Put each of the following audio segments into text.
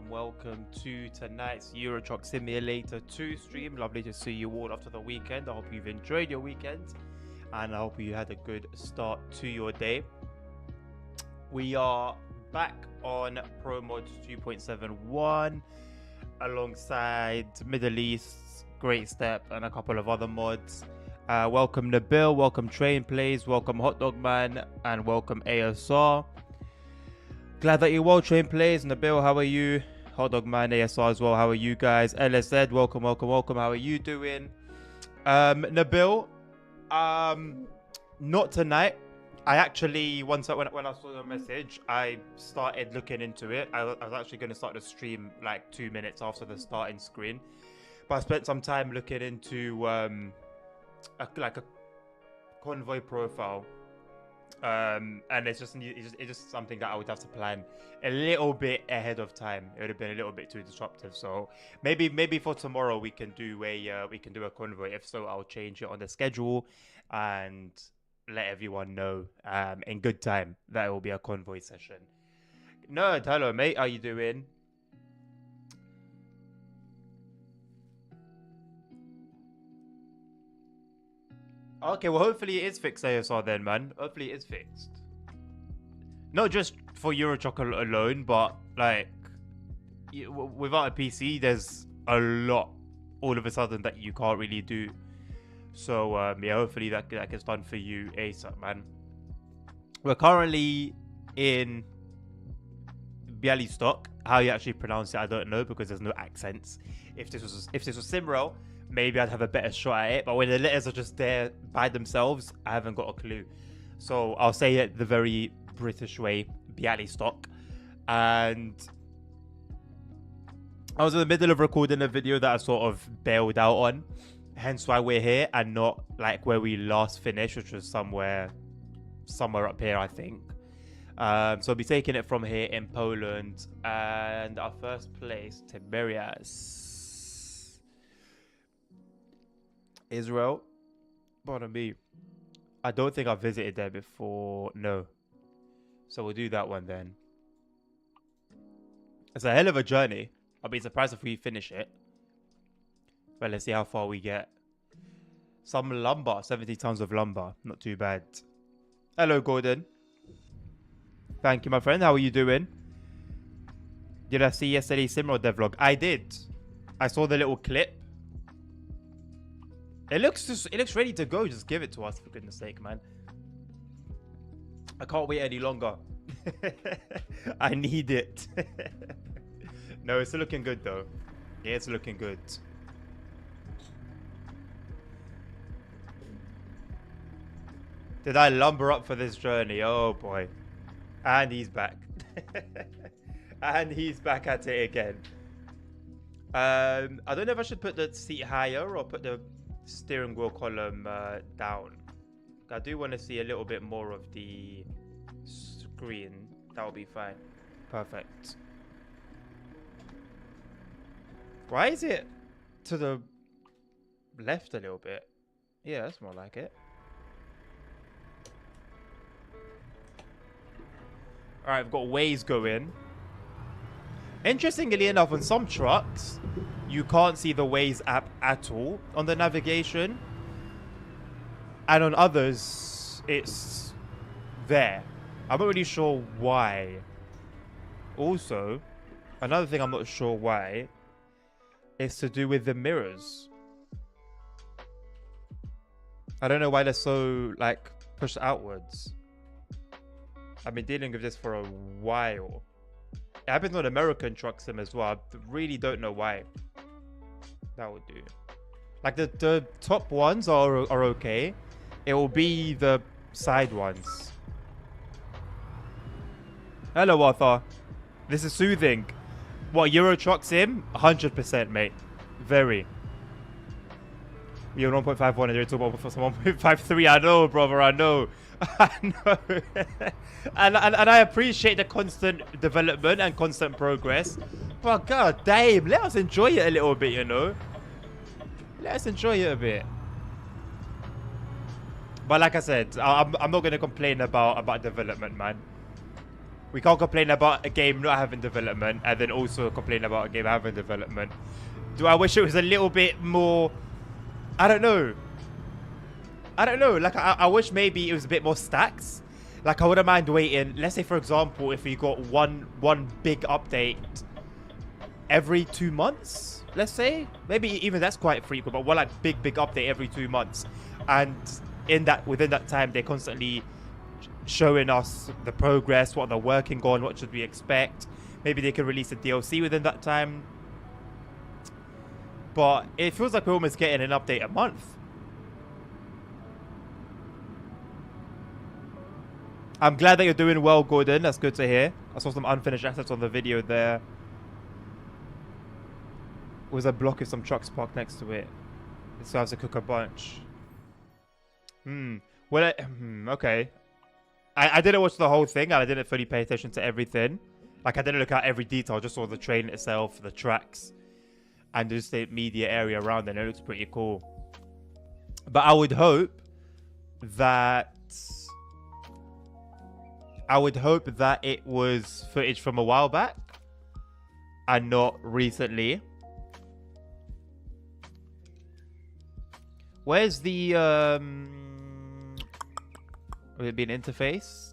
welcome to tonight's Euro Truck Simulator 2 stream. Lovely to see you all after the weekend. I hope you've enjoyed your weekend and I hope you had a good start to your day. We are back on Promods 2.71 alongside Middle East, Great Step, and a couple of other mods. Welcome Nabil, welcome Train Plays, welcome Hot Dog Man, and welcome ASR. Glad that you're well, Train Plays. Nabil, how are you? Hot Dog Man, ASR as well, how are you guys? LSZ, welcome. How are you doing? Nabil, not tonight. I actually, when I saw the message, I started looking into it. I was actually going to start the stream like 2 minutes after the starting screen. But I spent some time looking into a convoy profile. And it's just something that I would have to plan a little bit ahead of time. It would have been a little bit too disruptive. So maybe for tomorrow we can do a convoy. If so, I'll change it on the schedule and let everyone know in good time that it will be a convoy session. Nerd, hello mate, how you doing? Okay, well, hopefully it is fixed, ASR then, man. Hopefully it is fixed. Not just for Eurochuck alone, but, like, without a PC, there's a lot all of a sudden that you can't really do. So, yeah, hopefully that gets done for you ASAP, man. We're currently in Bialystok. How you actually pronounce it, I don't know, because there's no accents. If this was Simrel, maybe I'd have a better shot at it, but when the letters are just there by themselves, I haven't got a clue. So I'll say it the very British way, Bialystok. And I was in the middle of recording a video that I sort of bailed out on, hence why we're here and not like where we last finished, which was somewhere up here, I think. So I'll be taking it from here in Poland, and our first place, Tiberias. Israel, pardon me. I don't think I've visited there before. No. So we'll do that one then. It's a hell of a journey. I'll be surprised if we finish it. But let's see how far we get. Some lumber. 70 tons of lumber. Not too bad. Hello, Gordon. Thank you, my friend. How are you doing? Did I see yesterday's Simrod devlog? I did. I saw the little clip. It looks ready to go. Just give it to us, for goodness sake, man. I can't wait any longer. I need it. No, it's looking good though. Yeah, it's looking good. Did I lumber up for this journey? Oh boy. And he's back. And he's back at it again. I don't know if I should put the seat higher or put the steering wheel column down. I do want to see a little bit more of the screen. That will be fine. Perfect. Why is it to the left a little bit? Yeah, that's more like it. Alright, I've got Waze going. Interestingly enough, on some trucks, you can't see the Waze app at all on the navigation. And on others, it's there. I'm not really sure why. Also, another thing I'm not sure why is to do with the mirrors. I don't know why they're so, like, pushed outwards. I've been dealing with this for a while. It happens on American truck sim as well. I really don't know why. That would do. Like the top ones are okay. It will be the side ones. Hello, Arthur. This is soothing. What, Euro Truck Sim? 100%, mate. Very. You're 1.51 and you're talking about 1.53. I know, brother. I know. I know. and I appreciate the constant development and constant progress. But god damn, let us enjoy it a little bit, you know. Let us enjoy it a bit. But like I said, I'm not going to complain about development, man. We can't complain about a game not having development and then also complain about a game having development. Do I wish it was a little bit more... I don't know. Like, I wish maybe it was a bit more stacks. Like, I wouldn't mind waiting. Let's say, for example, if we got one big update every 2 months, let's say. Maybe even that's quite frequent, but one like big update every 2 months. And within that time, they're constantly showing us the progress, what they're working on, what should we expect. Maybe they can release a DLC within that time. But it feels like we're almost getting an update a month. I'm glad that you're doing well, Gordon. That's good to hear. I saw some unfinished assets on the video there. It was a block with some trucks parked next to it. It still has to cook a bunch. Well, okay. I didn't watch the whole thing, and I didn't fully pay attention to everything. Like, I didn't look at every detail. I just saw the train itself, the tracks, and just the media area around it. And it looks pretty cool. But I would hope that it was footage from a while back and not recently. Where's the would it be an interface?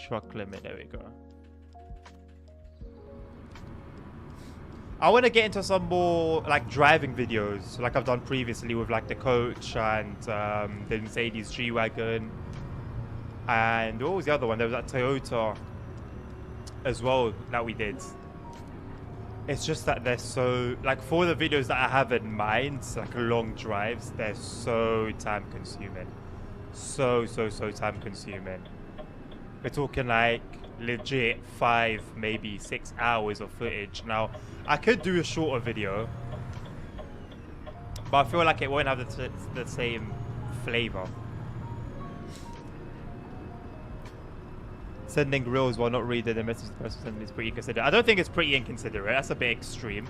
Truck limit, there we go. I want to get into some more like driving videos, like I've done previously with like the coach and the Mercedes G-Wagon. And what was the other one? There was that Toyota as well that we did. It's just that they're so, like, for the videos that I have in mind, like long drives, they're so time consuming. So time consuming. We're talking like legit 5, maybe 6 hours of footage. Now, I could do a shorter video, but I feel like it won't have the same flavor. Sending reels while not reading the message the person sending is pretty inconsiderate. I don't think it's pretty inconsiderate. That's a bit extreme.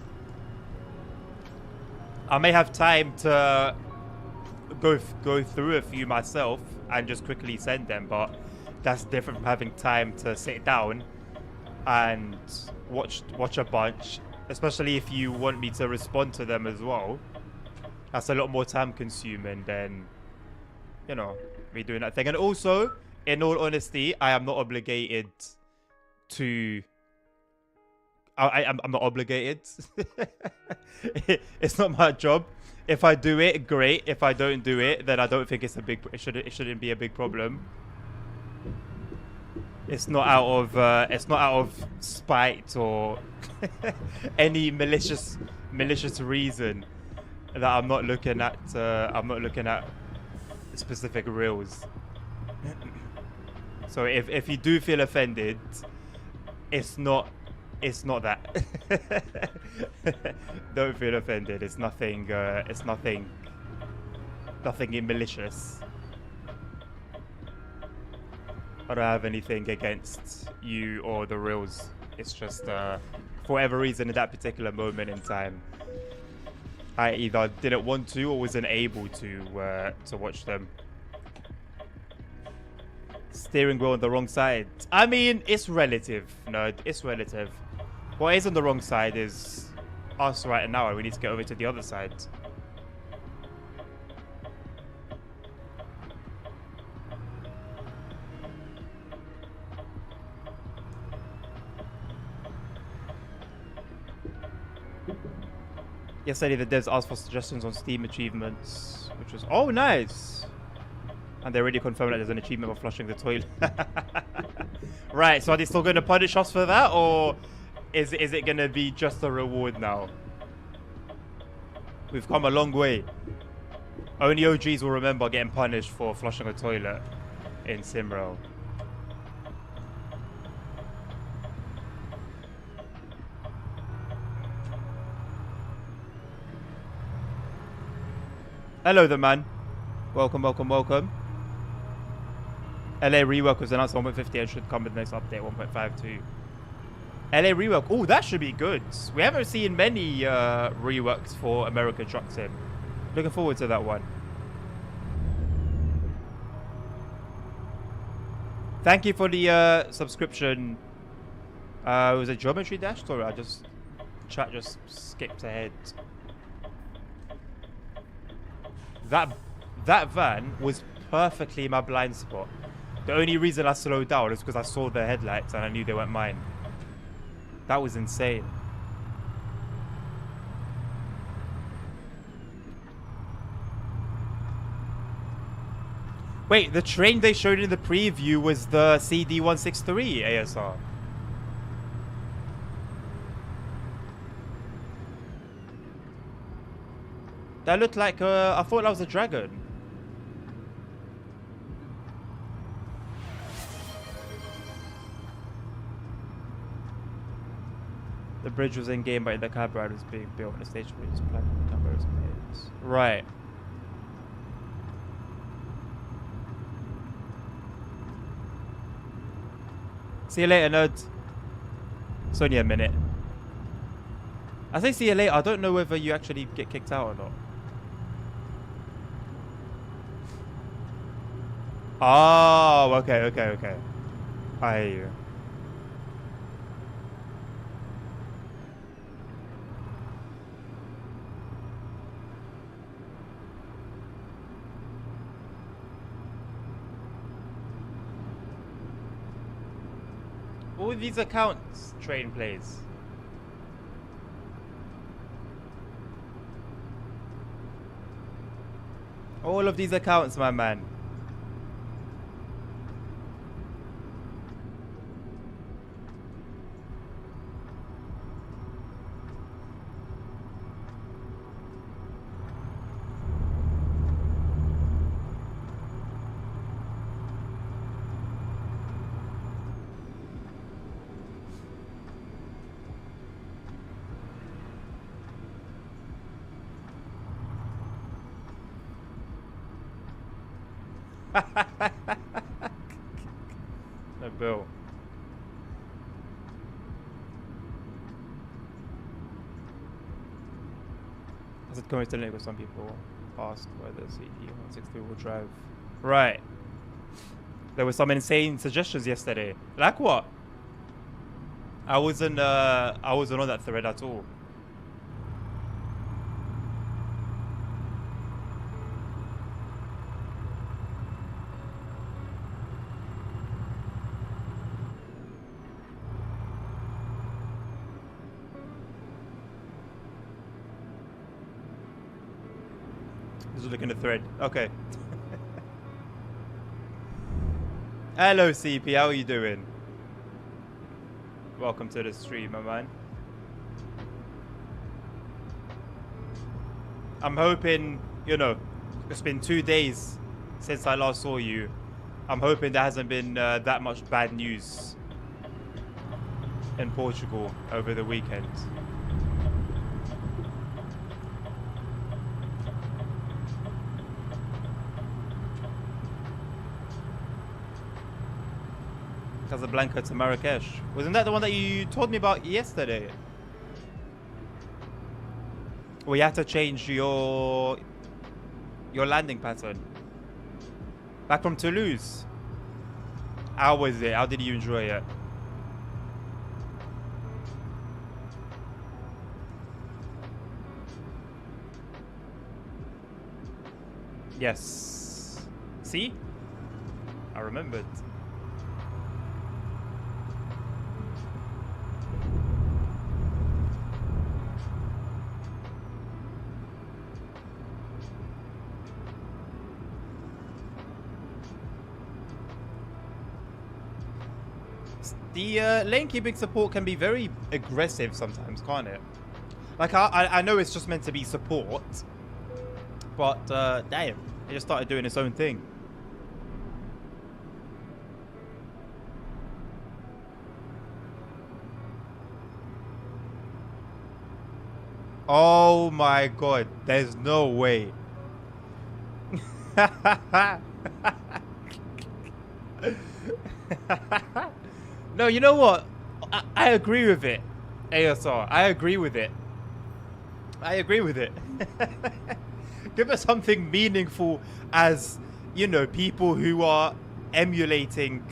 I may have time to go through a few myself and just quickly send them, but that's different from having time to sit down and watch a bunch, especially if you want me to respond to them as well. That's a lot more time consuming than, you know, me doing that thing. And also, in all honesty, I am not obligated to... I'm not obligated. It's not my job. If I do it, great. If I don't do it, then I don't think it's a big... It shouldn't be a big problem. It's not out of spite or any malicious reason that I'm not looking at specific reels. So if you do feel offended, it's not that. Don't feel offended. It's nothing malicious. I don't have anything against you or the reels. It's just for whatever reason at that particular moment in time, I either didn't want to or wasn't able to watch them. Steering wheel on the wrong side. I mean, it's relative, nerd. It's relative. What is on the wrong side is us right now, and we need to get over to the other side. Yesterday, the devs asked for suggestions on Steam achievements, which was, oh, nice. And they already confirmed that there's an achievement for flushing the toilet. Right, so are they still going to punish us for that, or is it going to be just a reward now? We've come a long way. Only OGs will remember getting punished for flushing a toilet in Simro. Hello there, man. Welcome, welcome, welcome. LA rework was announced 1.50 and should come with the next update 1.52. LA rework. Oh, that should be good. We haven't seen many reworks for American Truck Sim. Looking forward to that one. Thank you for the subscription. Was it Geometry Dash? Sorry, I just chat just skipped ahead. That van was perfectly in my blind spot. The only reason I slowed down is because I saw the headlights and I knew they weren't mine. That was insane. Wait, the train they showed in the preview was the CD163 ASR. That looked like I thought that was a dragon. The bridge was in game, but the cab ride was being built on the station where it's planned the cab was made. Right. See you later, nerds. It's only a minute. I say see you later. I don't know whether you actually get kicked out or not. Oh, okay. I hear you. All these accounts train plays. All of these accounts, my man. No, Bill. I said coincidentally with some people asked whether CD163 will drive. Right. There were some insane suggestions yesterday. Like what? I wasn't on that thread at all. Just looking at the thread. Okay. Hello, CP. How are you doing? Welcome to the stream, my man. I'm hoping, you know, it's been 2 days since I last saw you. I'm hoping there hasn't been that much bad news in Portugal over the weekend. Casablanca to Marrakesh. Wasn't that the one that you told me about yesterday? Well, you have to change your landing pattern. Back from Toulouse. How was it? How did you enjoy it? Yes. See? I remembered. The lane keeping support can be very aggressive sometimes, can't it? Like, I know it's just meant to be support, but damn, it just started doing its own thing. Oh my god, there's no way. No, you know what? I agree with it, ASR. I agree with it. Give us something meaningful as, you know, people who are emulating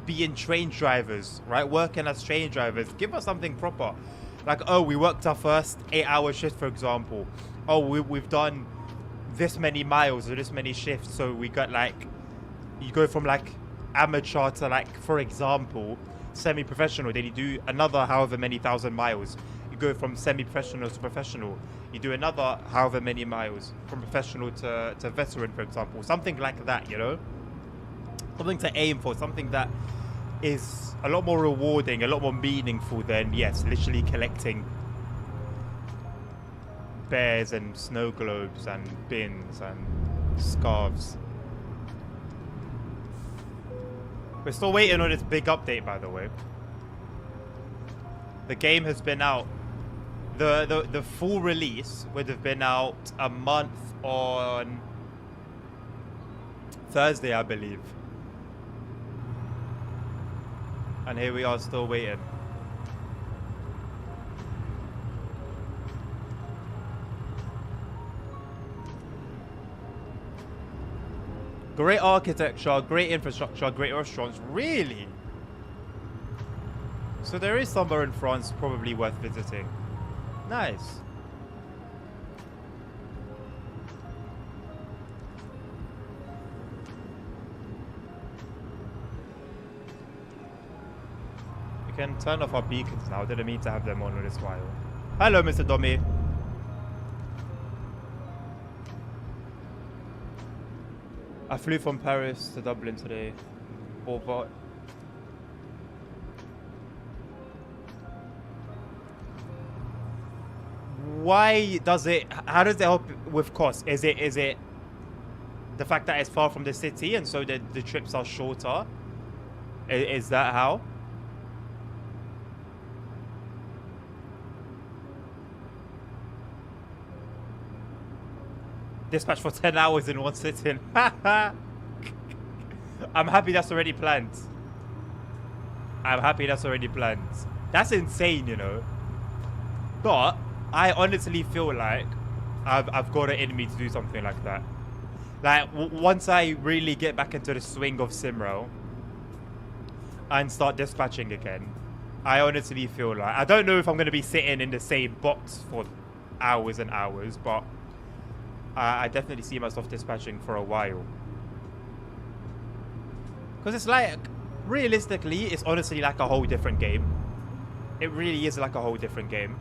being train drivers, right? Working as train drivers. Give us something proper. Like, oh, we worked our first 8-hour shift, for example. Oh, we've done this many miles or this many shifts. So we got like, you go from like amateur to like, for example, semi-professional. Then you do another however many thousand miles. You go from semi-professional to professional. You do another however many miles from professional to veteran, for example. Something like that, you know? Something to aim for. Something that is a lot more rewarding, a lot more meaningful than, yes, literally collecting bears and snow globes and bins and scarves. We're still waiting on this big update, by the way. The game has been out. The full release would have been out a month on Thursday, I believe. And here we are still waiting. Great architecture, great infrastructure, great restaurants. Really? So there is somewhere in France probably worth visiting. Nice. We can turn off our beacons now. Didn't mean to have them on this while. Hello, Mr. Domi. I flew from Paris to Dublin today. But why does it? How does it help with cost? Is it the fact that it's far from the city and so the trips are shorter? Is that how? Dispatch for 10 hours in one sitting. I'm happy that's already planned. I'm happy that's already planned. That's insane, you know. But I honestly feel like I've got it in me to do something like that. Like, once I really get back into the swing of Simro and start dispatching again, I honestly feel like... I don't know if I'm going to be sitting in the same box for hours and hours, but I definitely see myself dispatching for a while. Because it's like, realistically, it's honestly like a whole different game. It really is like a whole different game.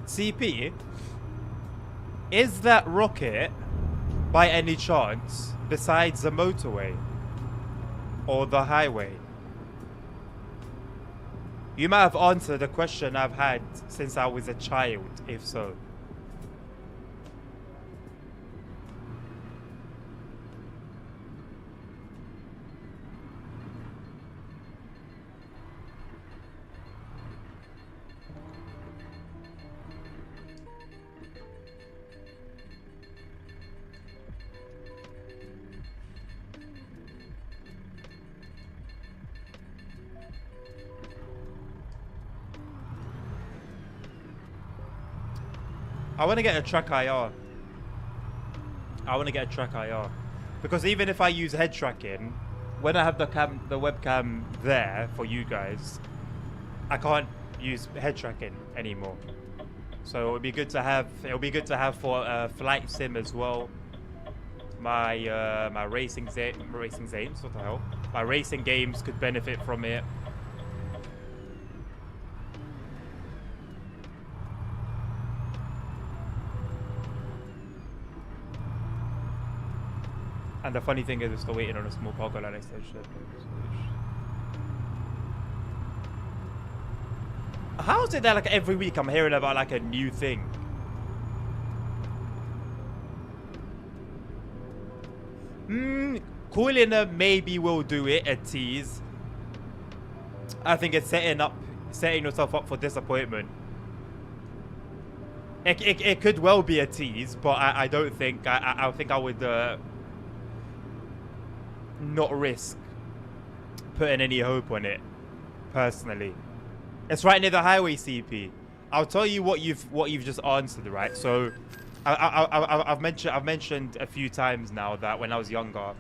CP, is that rocket, by any chance, besides the motorway or the highway? You might have answered a question I've had since I was a child, if so. I want to get a track IR. I want to get a track IR. Because even if I use head tracking, when I have the webcam there for you guys, I can't use head tracking anymore. So it would be good to have. It'll be good to have for flight sim as well. My my racing games. What the hell? My racing games could benefit from it. And the funny thing is, we're still waiting on a small cargo line extension. How is it that like every week I'm hearing about like a new thing? Coolina maybe will do it, a tease. I think it's setting yourself up for disappointment. It could well be a tease, but I don't think I think I would not risk putting any hope on it, personally. It's right near the highway, CP. I'll tell you what you've just answered, right? So, I've mentioned a few times now that when I was younger,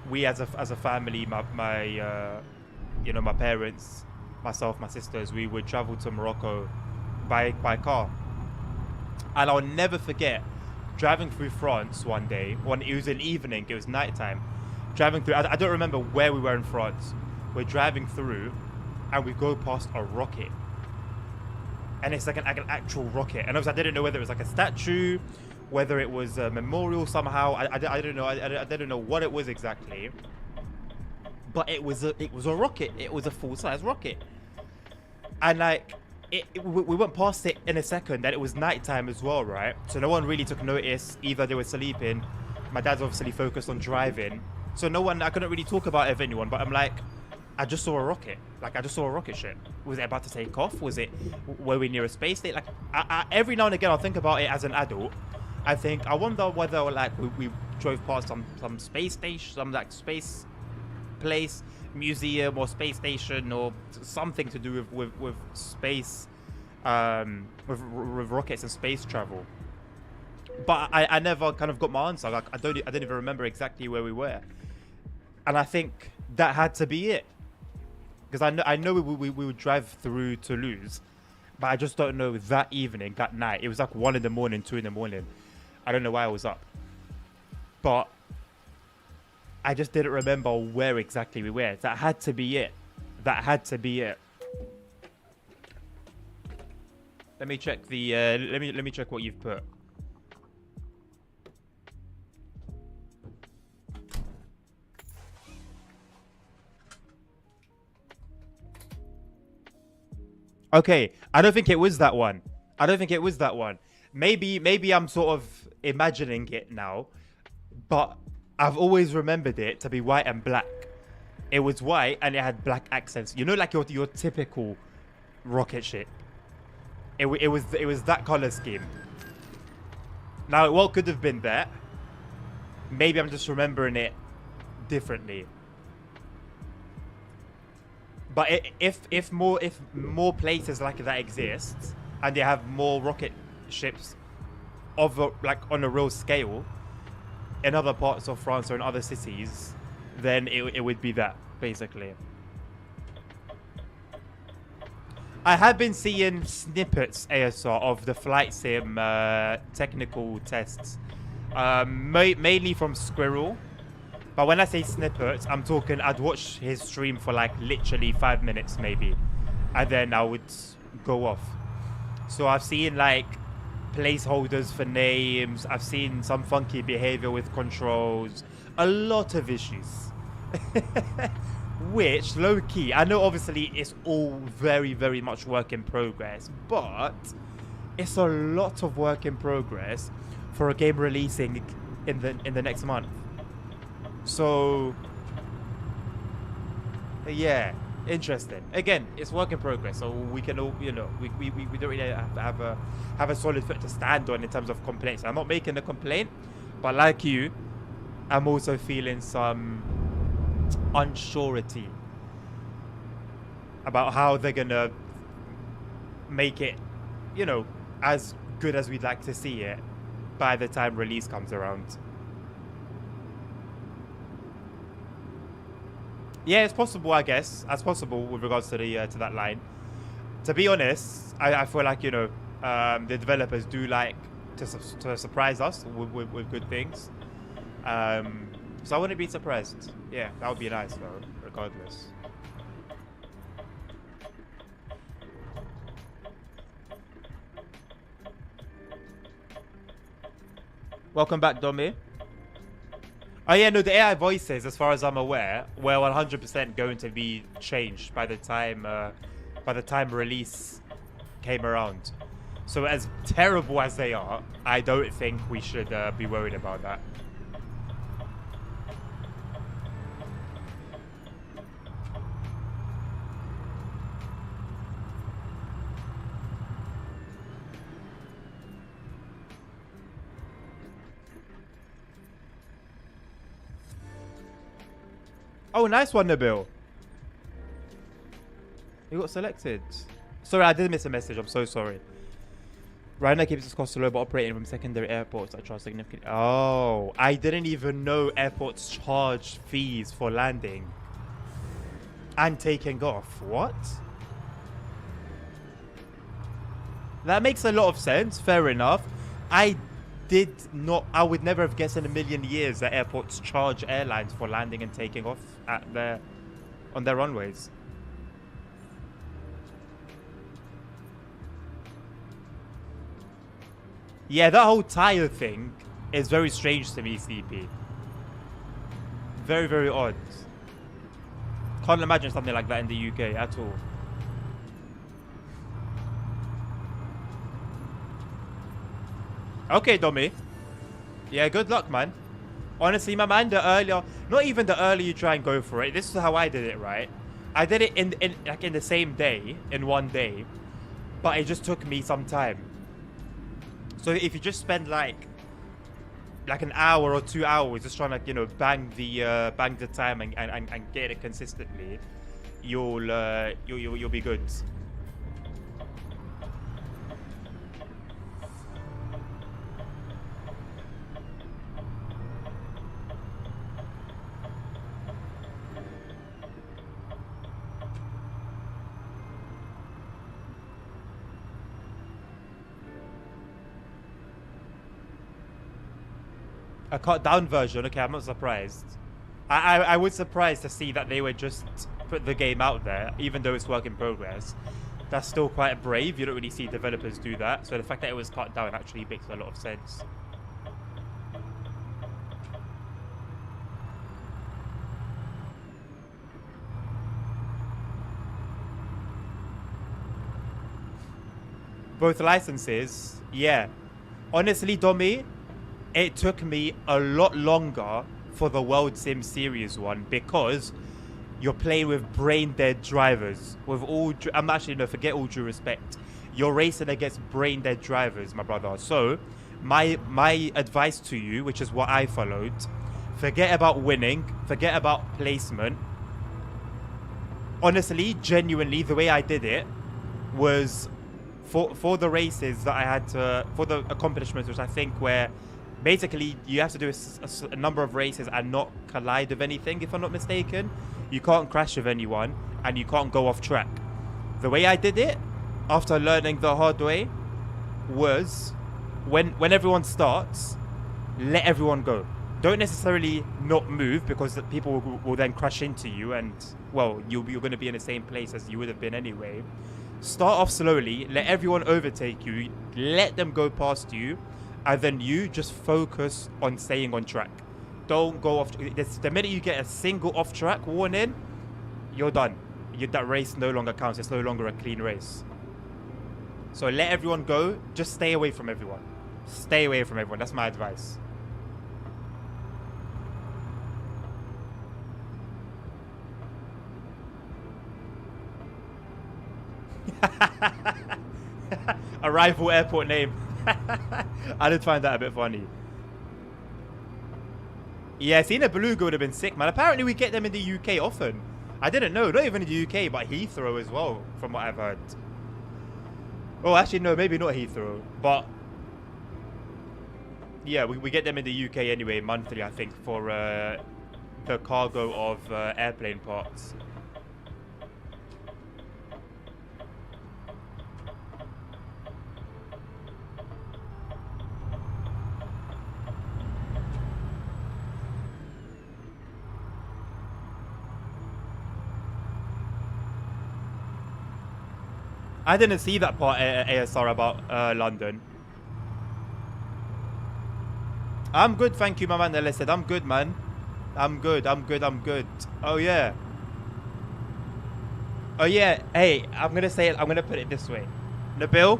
we as a family, my you know, my parents, myself, my sisters, we would travel to Morocco by car, and I'll never forget driving through France one day. It was an evening, it was nighttime. Driving through, I don't remember where we were in France. We're driving through, and we go past a rocket, and it's like an actual rocket. And obviously, I didn't know whether it was like a statue, whether it was a memorial somehow. I don't know. I didn't know what it was exactly. But it was a rocket. It was a full-size rocket, and like we went past it in a second. And it was nighttime as well, right? So no one really took notice. Either they were sleeping. My dad's obviously focused on driving, so no one. I couldn't really talk about it with anyone. But I'm like, I just saw a rocket. Like, I just saw a rocket ship. Was it about to take off? Were we near a space station? Like, every now and again, I'll think about it as an adult. I wonder whether, like, we drove past some space station, some, like, space place, museum or space station or something to do with space, with rockets and space travel. But I never kind of got my answer. Like, I don't even remember exactly where we were. And I think that had to be it. Because I know we would drive through Toulouse, but I just don't know that evening, that night. It was like 1 in the morning, 2 in the morning. I don't know why I was up. But I just didn't remember where exactly we were. That had to be it. That had to be it. Let me check the let me check what you've put. Okay, I don't think it was that one. I don't think it was that one. Maybe I'm sort of imagining it now, but I've always remembered it to be white and black. It was white and it had black accents. You know, like your typical rocket ship. It was that color scheme. Now, what could have been that? Maybe I'm just remembering it differently. But if more places like that exist and they have more rocket ships like on a real scale in other parts of France or in other cities, then it would be that basically. I have been seeing snippets, ASR, of the flight sim technical tests, mainly from Squirrel. But when I say snippets, I'm talking I'd watch his stream for like literally 5 minutes maybe, and then I would go off. So I've seen like placeholders for names. I've seen some funky behavior with controls. A lot of issues. Which, low-key, I know obviously it's all very, very much work in progress, but it's a lot of work in progress for a game releasing in the next month. So, yeah, interesting. Again, it's work in progress, so we can all, you know, we don't really have a solid foot to stand on in terms of complaints. I'm not making a complaint, but like you, I'm also feeling some unsurety about how they're gonna make it, you know, as good as we'd like to see it by the time release comes around. Yeah, it's possible, I guess. That's possible with regards to the to that line. To be honest, I feel like, you know, the developers do like to surprise us with good things. So I wouldn't be surprised. Yeah, that would be nice though, regardless. Welcome back, Domi. Oh yeah, no, the AI voices, as far as I'm aware, were 100% going to be changed by the time release came around. So as terrible as they are, I don't think we should be worried about that. Oh, nice one, Nabil. You got selected. Sorry, I did miss a message. I'm so sorry. Ryanair keeps its costs low, but operating from secondary airports that charge significantly. Oh, I didn't even know airports charge fees for landing and taking off. What? That makes a lot of sense. Fair enough. I would never have guessed in a million years that airports charge airlines for landing and taking off on their runways. Yeah, that whole tire thing is very strange to me, CP. Very, very odd. Can't imagine something like that in the UK at all. Okay, Domi. Yeah, good luck, man. Honestly, my man, not even the earlier you try and go for it. This is how I did it, right? I did it in the same day, in one day, but it just took me some time. So if you just spend like an hour or 2 hours just trying to, bang the time and get it consistently, you'll be good. A cut down version. Okay, I'm not surprised. I was surprised to see that they would just put the game out there, even though it's work in progress. That's still quite brave. You don't really see developers do that. So the fact that it was cut down actually makes a lot of sense. Both licenses, yeah. Honestly, Domi, it took me a lot longer for the World Sim Series one because you're playing with brain-dead drivers. With all, I'm actually, no, forget all due respect. You're racing against brain-dead drivers, my brother. So, my advice to you, which is what I followed, forget about winning, forget about placement. Honestly, genuinely, the way I did it was for the races that I had to, for the accomplishments, which I think were basically you have to do a number of races and not collide with anything, if I'm not mistaken. You can't crash with anyone and you can't go off track. The way I did it, after learning the hard way, was when everyone starts, let everyone go. Don't necessarily not move because people will then crash into you and, well, you're going to be in the same place as you would have been anyway. Start off slowly, let everyone overtake you, let them go past you, and then you just focus on staying on track. Don't go off. The minute you get a single off-track warning, you're done. That race no longer counts. It's no longer a clean race. So let everyone go. Just stay away from everyone. Stay away from everyone. That's my advice. A rival airport name. I did find that a bit funny. Yeah, seeing a beluga would have been sick, man. Apparently we get them in the UK often. I didn't know. Not even in the UK, but Heathrow as well, from what I've heard. Oh, actually, no, maybe not Heathrow. But, yeah, we get them in the UK anyway, monthly, I think, for the cargo of airplane parts. I didn't see that part ASR about London. I'm good, thank you, my man. They said I'm good, man. I'm good. Oh yeah. Oh yeah. Hey, I'm gonna say it. I'm gonna put it this way. Nabil,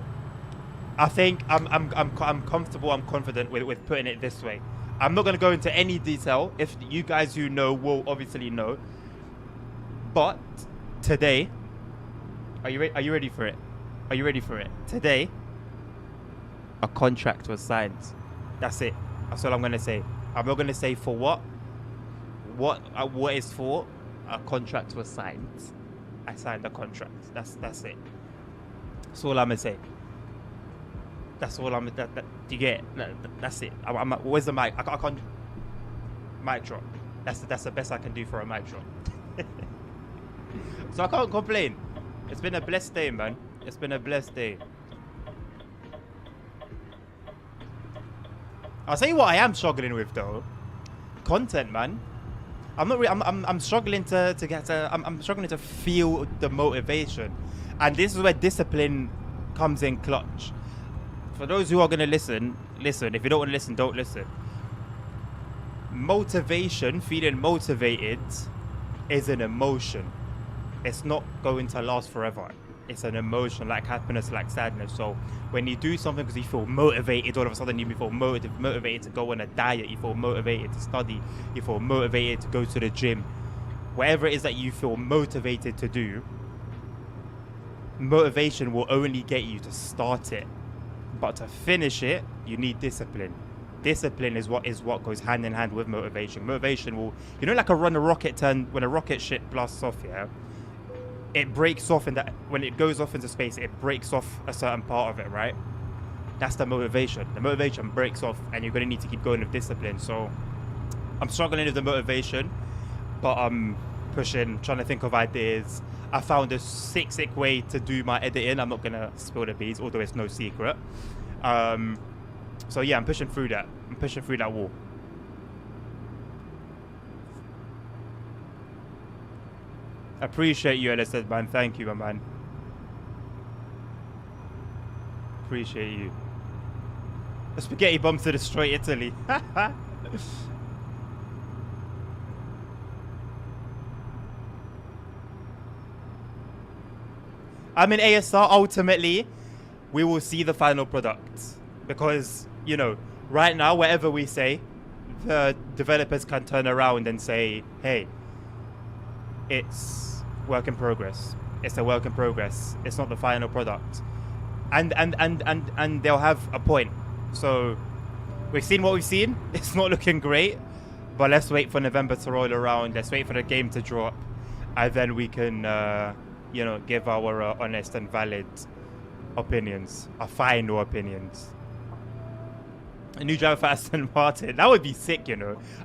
I think I'm comfortable. I'm confident with putting it this way. I'm not gonna go into any detail. If you guys who know will obviously know. But today. Are you ready for it? Are you ready for it? Today, a contract was signed. That's it. That's all I'm gonna say. I'm not gonna say for what it's for, a contract was signed. I signed the contract. That's it. That's all I'm gonna say. That's all I'm. Do you get it? That's it. Where's the mic? I can't. Mic drop. That's the best I can do for a mic drop. So I can't complain. It's been a blessed day, man. It's been a blessed day. I'll tell you what I am struggling with though. Content, man. I'm not. I'm struggling to get to. I'm struggling to feel the motivation, and this is where discipline comes in clutch. For those who are gonna listen. If you don't want to listen, don't listen. Motivation, feeling motivated, is an emotion. It's not going to last forever. It's an emotion, like happiness, like sadness. So when you do something because you feel motivated, all of a sudden you feel motivated to go on a diet, you feel motivated to study, you feel motivated to go to the gym. Whatever it is that you feel motivated to do, motivation will only get you to start it. But to finish it, you need discipline. Discipline is what goes hand in hand with motivation. Motivation will, like when a rocket ship blasts off, yeah? It breaks off when it goes off into space, it breaks off a certain part of it, right? That's the motivation. The motivation breaks off and you're going to need to keep going with discipline. So I'm struggling with the motivation, but I'm pushing, trying to think of ideas. I found a sick way to do my editing. I'm not going to spill the beans, although it's no secret. So yeah, I'm pushing through that. I'm pushing through that wall. Appreciate you, Ellis said, man. Thank you, my man. Appreciate you. A spaghetti bomb to destroy Italy. I mean, ASR, ultimately, we will see the final product. Because, right now, whatever we say, the developers can turn around and say, hey, it's work in progress. It's a work in progress. It's not the final product. And they'll have a point. So we've seen what we've seen. It's not looking great. But let's wait for November to roll around. Let's wait for the game to drop. And then we can, give our honest and valid opinions. Our final opinions. A new driver for Aston Martin. That would be sick,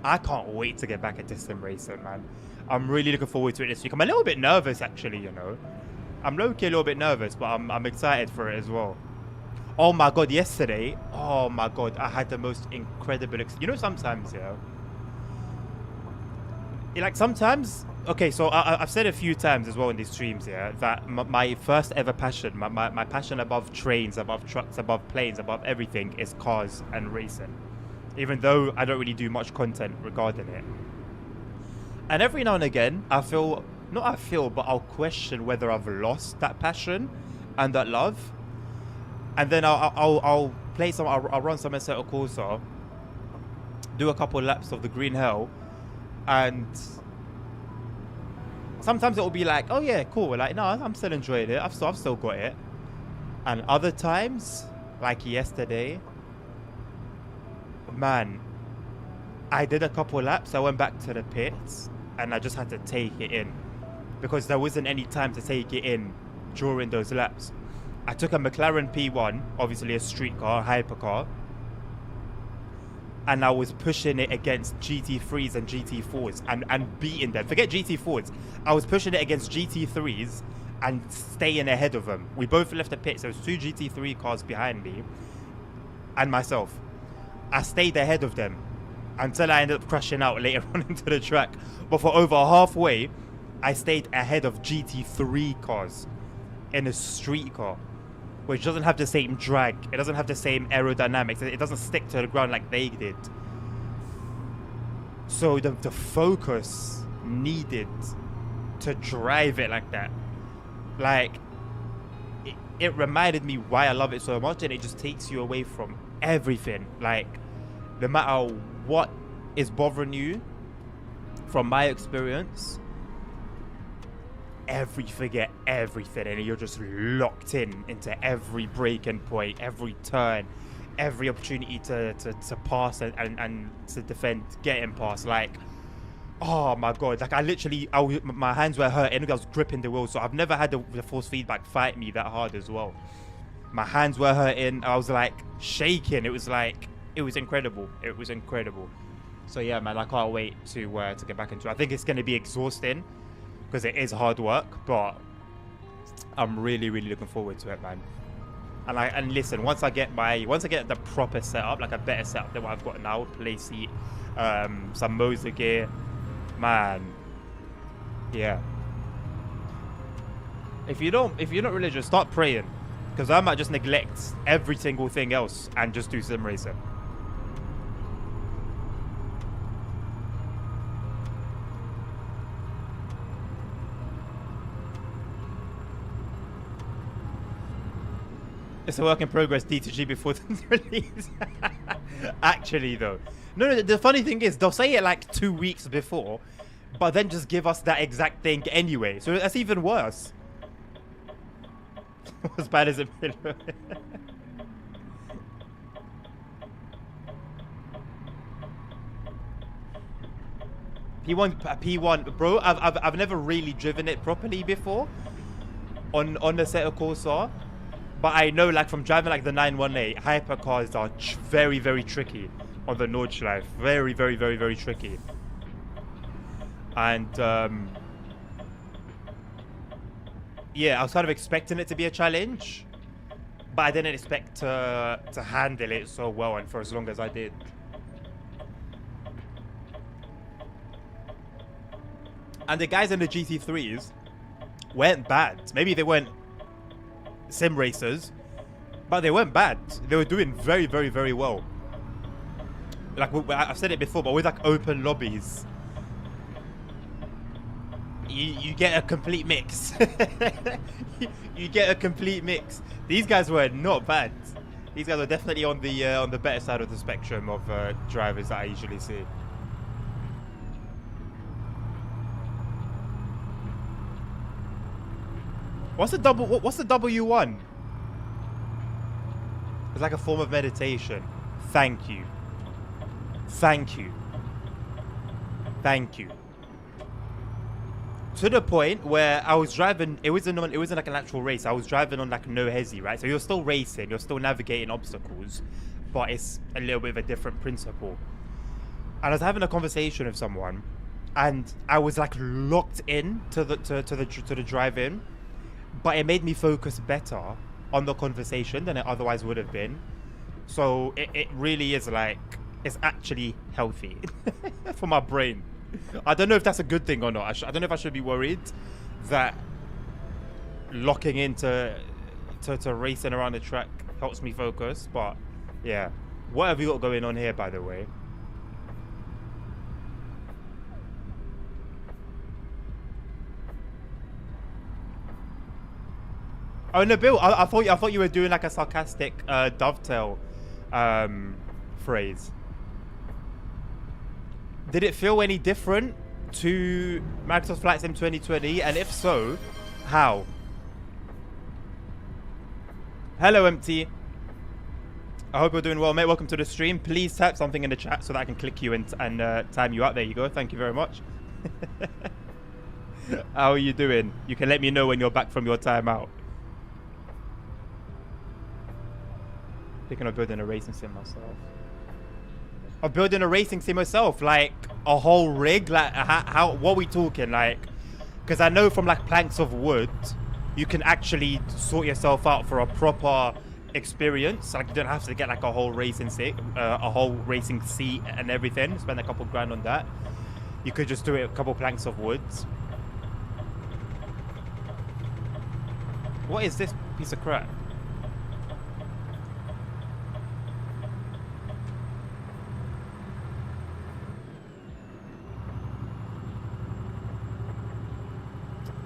I can't wait to get back at Sim Racing, man. I'm really looking forward to it this week. I'm a little bit nervous, actually, I'm low-key a little bit nervous, but I'm excited for it as well. Oh, my God, yesterday, I had the most incredible experience. Sometimes, sometimes... Okay, so I've said a few times as well in these streams, that my first ever passion, my passion above trains, above trucks, above planes, above everything is cars and racing. Even though I don't really do much content regarding it. And every now and again, but I'll question whether I've lost that passion and that love. And then I'll play I'll run some Assetto Corsa, do a couple laps of the Green Hell, and sometimes it will be like, oh yeah, cool. Like, no, I'm still enjoying it. I've still got it. And other times, like yesterday, man, I did a couple laps. I went back to the pits and I just had to take it in because there wasn't any time to take it in during those laps. I took a McLaren P1, obviously a street car, hypercar, and I was pushing it against GT3s and GT4s and beating them. Forget GT4s. I was pushing it against GT3s and staying ahead of them. We both left the pits. There was 2 GT3 cars behind me and myself. I stayed ahead of them until I ended up crashing out later on into the track. But for over halfway, I stayed ahead of GT3 cars in a street car, which doesn't have the same drag. It doesn't have the same aerodynamics. It doesn't stick to the ground like they did. So the focus needed to drive it like that. Like, it reminded me why I love it so much, and it just takes you away from everything. Like, no matter what is bothering you, from my experience, forget everything, and you're just locked into every breaking point, every turn, every opportunity to pass and to defend, getting past. Like, Oh my god! Like my hands were hurting. I was gripping the wheel, so I've never had the force feedback fight me that hard as well. My hands were hurting. I was like shaking. It was incredible. It was incredible. So yeah, man, I can't wait to get back into it. I think it's going to be exhausting because it is hard work, but I'm really looking forward to it, man. And listen, once I get the proper setup, like a better setup than what I've got now, play seat, some Moser gear, man, yeah. If you're not religious, start praying, because I might just neglect every single thing else and just do sim racing. It's a work in progress, D2G before the release. Actually, though. No, the funny thing is, they'll say it like 2 weeks before, but then just give us that exact thing anyway. So that's even worse. As bad as it been. P1, bro. I've never really driven it properly before on the Assetto Corsa. But I know, like, from driving, like, the 918, hypercars are very tricky on the Nordschleife. Very tricky. And, yeah, I was kind of expecting it to be a challenge. But I didn't expect to handle it so well and for as long as I did. And the guys in the GT3s weren't bad. Maybe they weren't sim racers, but they weren't bad. They were doing very well. Like, I've said it before, but with like open lobbies, you get a complete mix. You get a complete mix. These guys were not bad. These guys are definitely on the better side of the spectrum of drivers that I usually see. What's the W1? It's like a form of meditation. Thank you. To the point where I was driving, it wasn't like an actual race. I was driving on like no hesi, right? So you're still racing, you're still navigating obstacles, but it's a little bit of a different principle. And I was having a conversation with someone, and I was like locked in to the drive-in. But it made me focus better on the conversation than it otherwise would have been. So it really is like, it's actually healthy for my brain. I don't know if that's a good thing or not. I don't know if I should be worried that locking into racing around the track helps me focus. But yeah, what have you got going on here, by the way? Oh no, Bill! I thought you were doing like a sarcastic dovetail phrase. Did it feel any different to Microsoft Flight Sim 2020? And if so, how? Hello, Empty. I hope you're doing well, mate. Welcome to the stream. Please type something in the chat so that I can click you and time you out. There you go. Thank you very much. How are you doing? You can let me know when you're back from your timeout. Thinking of building a racing sim myself. Of building a racing sim myself, like a whole rig. Like how? What are we talking? Like, because I know from like planks of wood, you can actually sort yourself out for a proper experience. Like you don't have to get like a whole racing seat, and everything. Spend a couple grand on that. You could just do it a couple planks of wood. What is this piece of crap?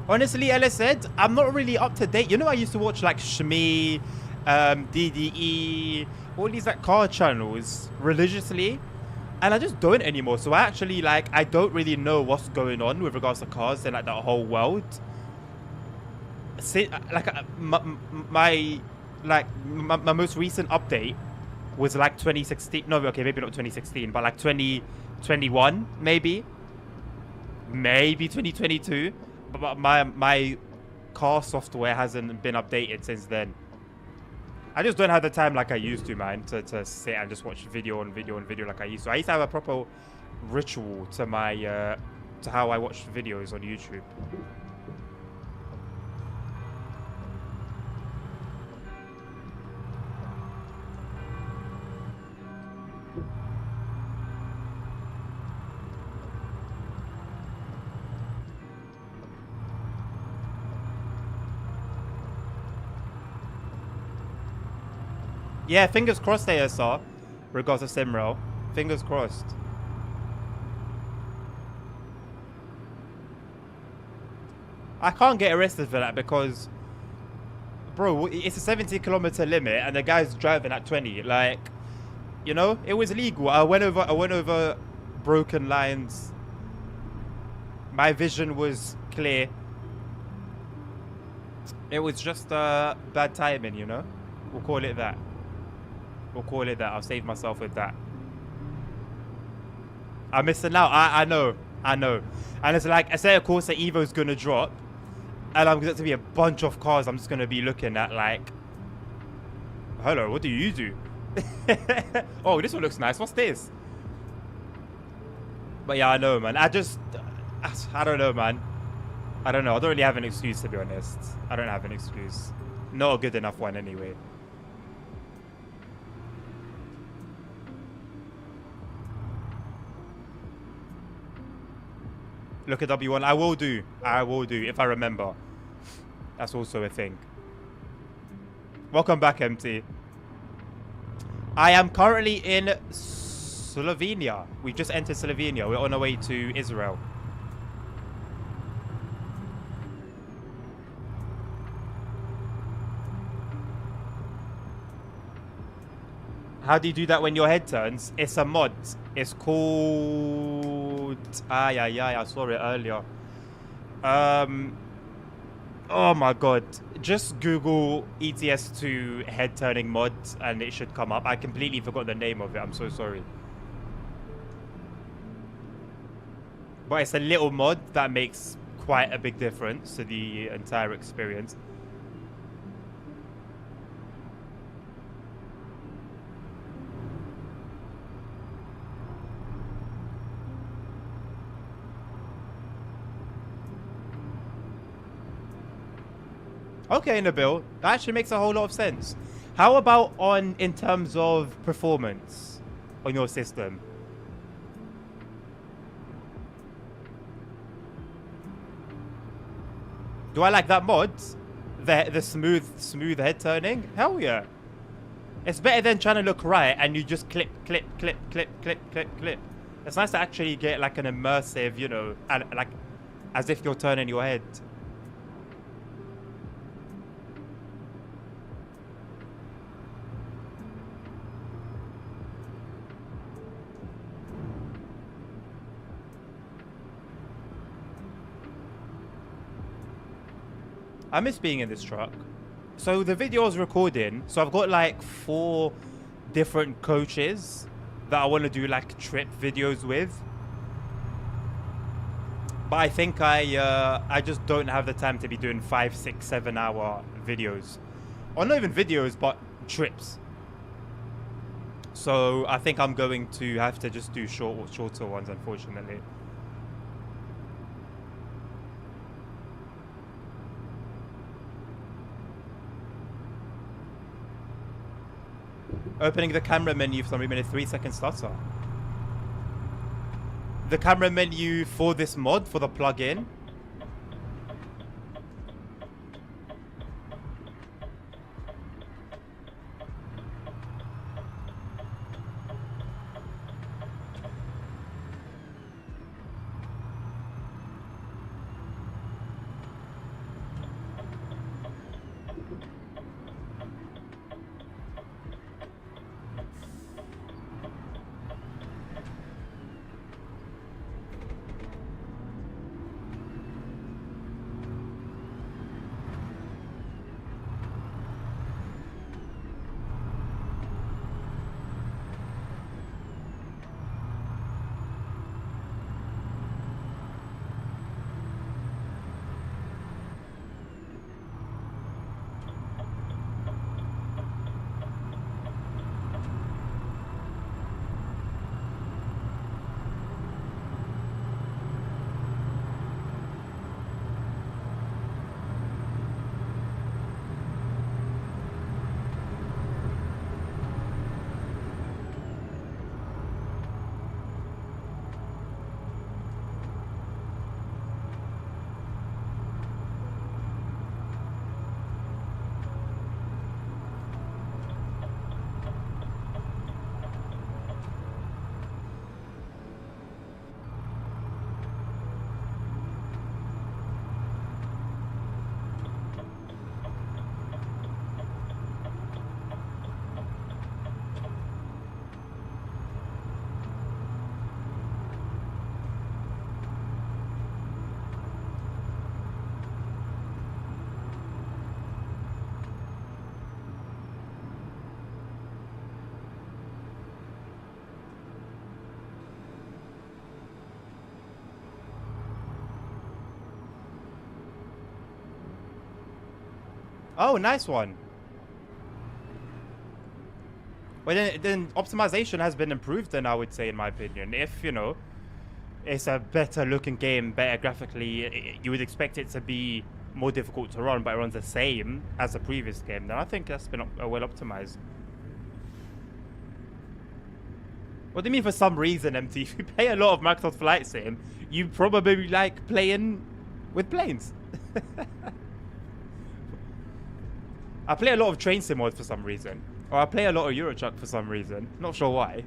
Honestly, Ellis said, I'm not really up to date. You know, I used to watch like Shmi, DDE, all these like car channels religiously, and I just don't anymore. So I actually like, I don't really know what's going on with regards to cars and like that whole world. See, like my most recent update was like 2016. No, okay, maybe not 2016, but like 2021 maybe. maybe 2022, but my car software hasn't been updated since then. I just don't have the time like I used to, man, to sit and just watch video on video on video like I used to. I used to have a proper ritual to my to how I watch videos on YouTube. Yeah, fingers crossed, ASR. Regards to Simrel. Fingers crossed. I can't get arrested for that because, bro, it's a 70-kilometer limit and the guy's driving at 20. Like, you know, it was legal. I went over broken lines. My vision was clear. It was just bad timing, you know? We'll call it that. We'll call it that. I'll save myself with that. I'm missing out. I know. And it's like, I say, of course, the Evo's going to drop. And I'm going to be a bunch of cars I'm just going to be looking at like, hello, what do you do? Oh, this one looks nice. What's this? But yeah, I know, man. I don't know, man. I don't know. I don't really have an excuse, to be honest. I don't have an excuse. Not a good enough one, anyway. Look at W1. I will do, if I remember. That's also a thing. Welcome back, MT. I am currently in Slovenia. We just entered Slovenia. We're on our way to Israel. How do you do that when your head turns? It's a mod. It's called... I saw it earlier. Oh my god. Just Google ETS2 head turning mod and it should come up. I completely forgot the name of it. I'm so sorry. But it's a little mod that makes quite a big difference to the entire experience. Okay, Nabil, that actually makes a whole lot of sense. How about in terms of performance on your system? Do I like that mod? The smooth head turning? Hell yeah. It's better than trying to look right and you just clip. It's nice to actually get like an immersive, you know, like as if you're turning your head. I miss being in this truck. So the video I was recording, so I've got like 4 different coaches that I want to do like trip videos with. But I think I just don't have the time to be doing 5, 6, 7 hour videos. Or not even videos, but trips. So I think I'm going to have to just do shorter ones, unfortunately. Opening the camera menu for some minute 3-second stutter. The camera menu for this mod, for the plugin. Oh, nice one. Well, then optimization has been improved then, I would say, in my opinion. If, you know, it's a better looking game, better graphically, you would expect it to be more difficult to run, but it runs the same as the previous game, then I think that's been well optimized. What do you mean for some reason, MT? If you play a lot of Microsoft Flight Sim, you probably like playing with planes. I play a lot of Train Sim mods for some reason. Or I play a lot of Euro Truck for some reason. Not sure why.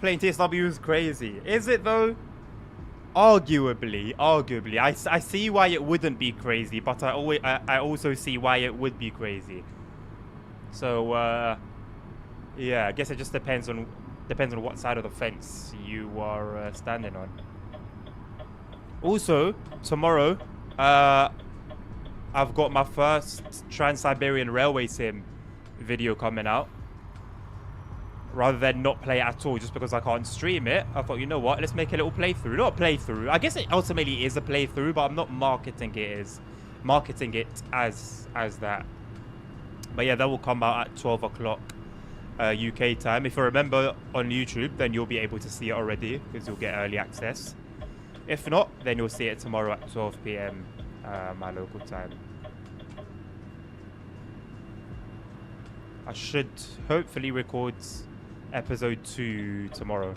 Playing TSW is crazy. Is it though? Arguably. I see why it wouldn't be crazy, but I also see why it would be crazy. So yeah, I guess it just depends on what side of the fence you are standing on. Also, tomorrow, I've got my first Trans-Siberian Railway Sim video coming out. Rather than not play it at all just because I can't stream it, I thought, you know what, let's make a little playthrough. Not a playthrough. I guess it ultimately is a playthrough, but I'm not marketing it as that. But yeah, that will come out at 12 o'clock UK time. If you remember on YouTube, then you'll be able to see it already because you'll get early access. If not, then you'll see it tomorrow at 12 PM my local time. I should hopefully record episode 2 tomorrow.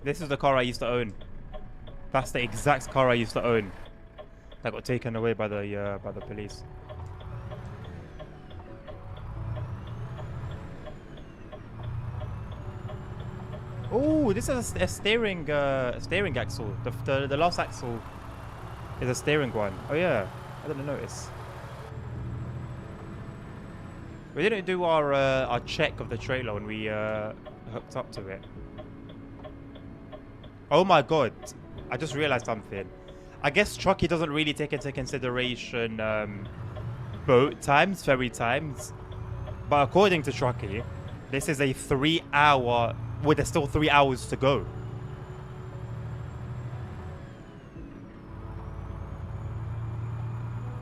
This is the car I used to own. That's the exact car I used to own. That got taken away by the police. Oh, this is a steering axle. The last axle is a steering one. Oh yeah, I didn't notice. We didn't do our check of the trailer when we hooked up to it. Oh my god, I just realized something. I guess Truckee doesn't really take into consideration boat times, ferry times. But according to Truckee, this is a 3-hour... Well, there's still 3 hours to go.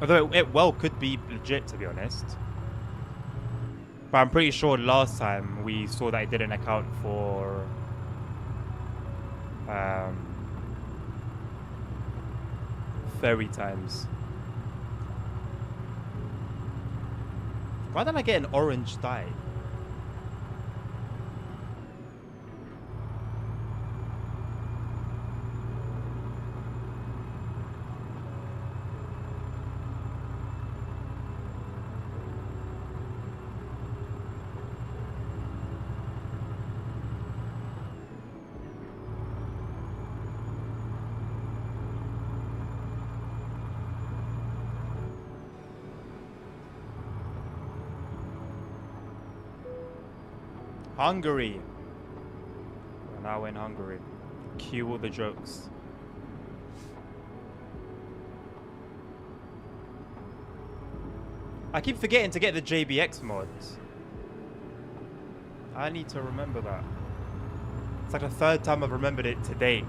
Although it well could be legit, to be honest. But I'm pretty sure last time we saw that it didn't account for... ferry times. Why did I get an orange dye? Hungary. We're now in Hungary. Cue all the jokes. I keep forgetting to get the JBX mods. I need to remember that. It's like the 3rd time I've remembered it today,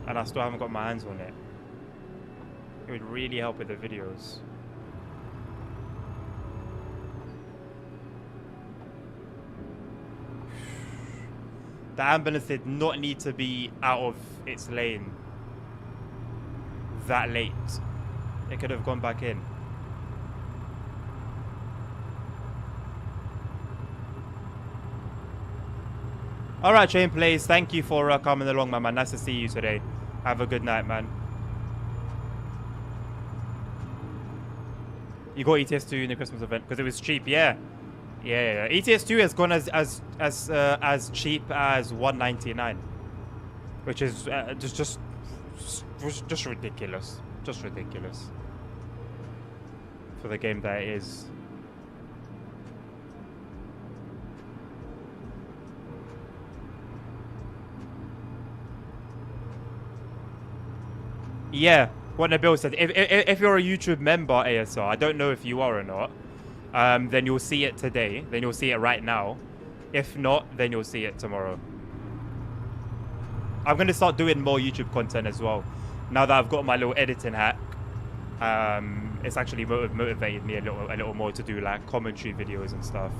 and I still haven't got my hands on it. It would really help with the videos. The ambulance did not need to be out of its lane that late. It could have gone back in. All right, Chain Plays. Thank you for coming along, my man. Nice to see you today. Have a good night, man. You got ETS2 in the Christmas event because it was cheap. Yeah. ETS2 has gone as cheap as $199, which is just ridiculous. Just ridiculous for the game that it is. Yeah, what Nabil said. If you're a YouTube member, ASR, I don't know if you are or not, then you'll see it today. Then you'll see it right now. If not, then you'll see it tomorrow. I'm going to start doing more YouTube content as well. Now that I've got my little editing hack, it's actually motivated me a little more to do like commentary videos and stuff.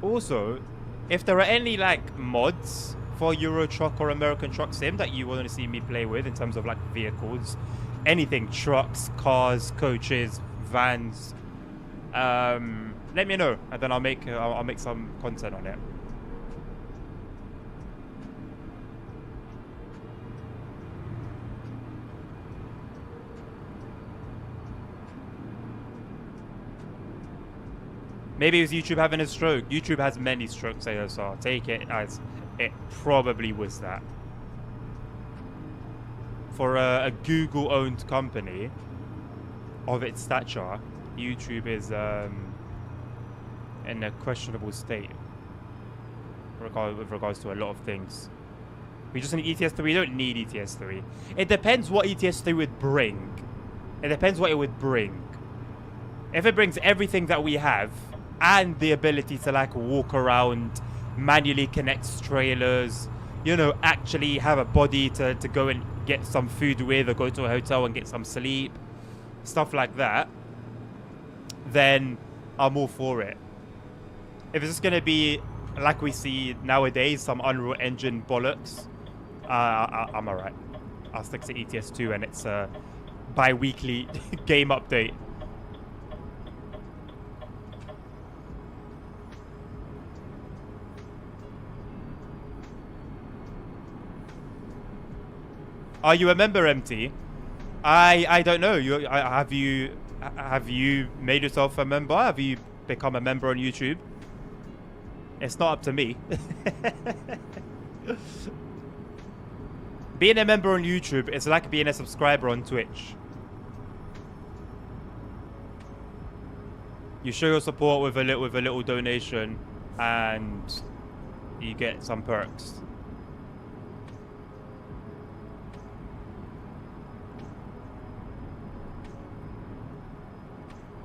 Also, if there are any like mods for Euro Truck or American Truck Sim that you want to see me play with in terms of like vehicles, anything, trucks, cars, coaches, vans, let me know and then I'll make some content on it. Maybe it was YouTube having a stroke. YouTube has many strokes, ASR. Take it as it probably was that. For a Google-owned company of its stature, YouTube is in a questionable state with regards to a lot of things. We just need ETS3. We don't need ETS3. It depends what ETS3 would bring. It depends what it would bring. If it brings everything that we have and the ability to like walk around, manually connect trailers, you know, actually have a body to go and get some food with or go to a hotel and get some sleep, stuff like that, then I'm all for it. If it's just going to be like we see nowadays, some Unreal Engine bollocks, I'm alright. I'll stick to ETS2 and it's a bi-weekly game update. Are you a member, MT? I don't know. Have you made yourself a member? Have you become a member on YouTube? It's not up to me. Being a member on YouTube is like being a subscriber on Twitch. You show your support with a little donation, and you get some perks.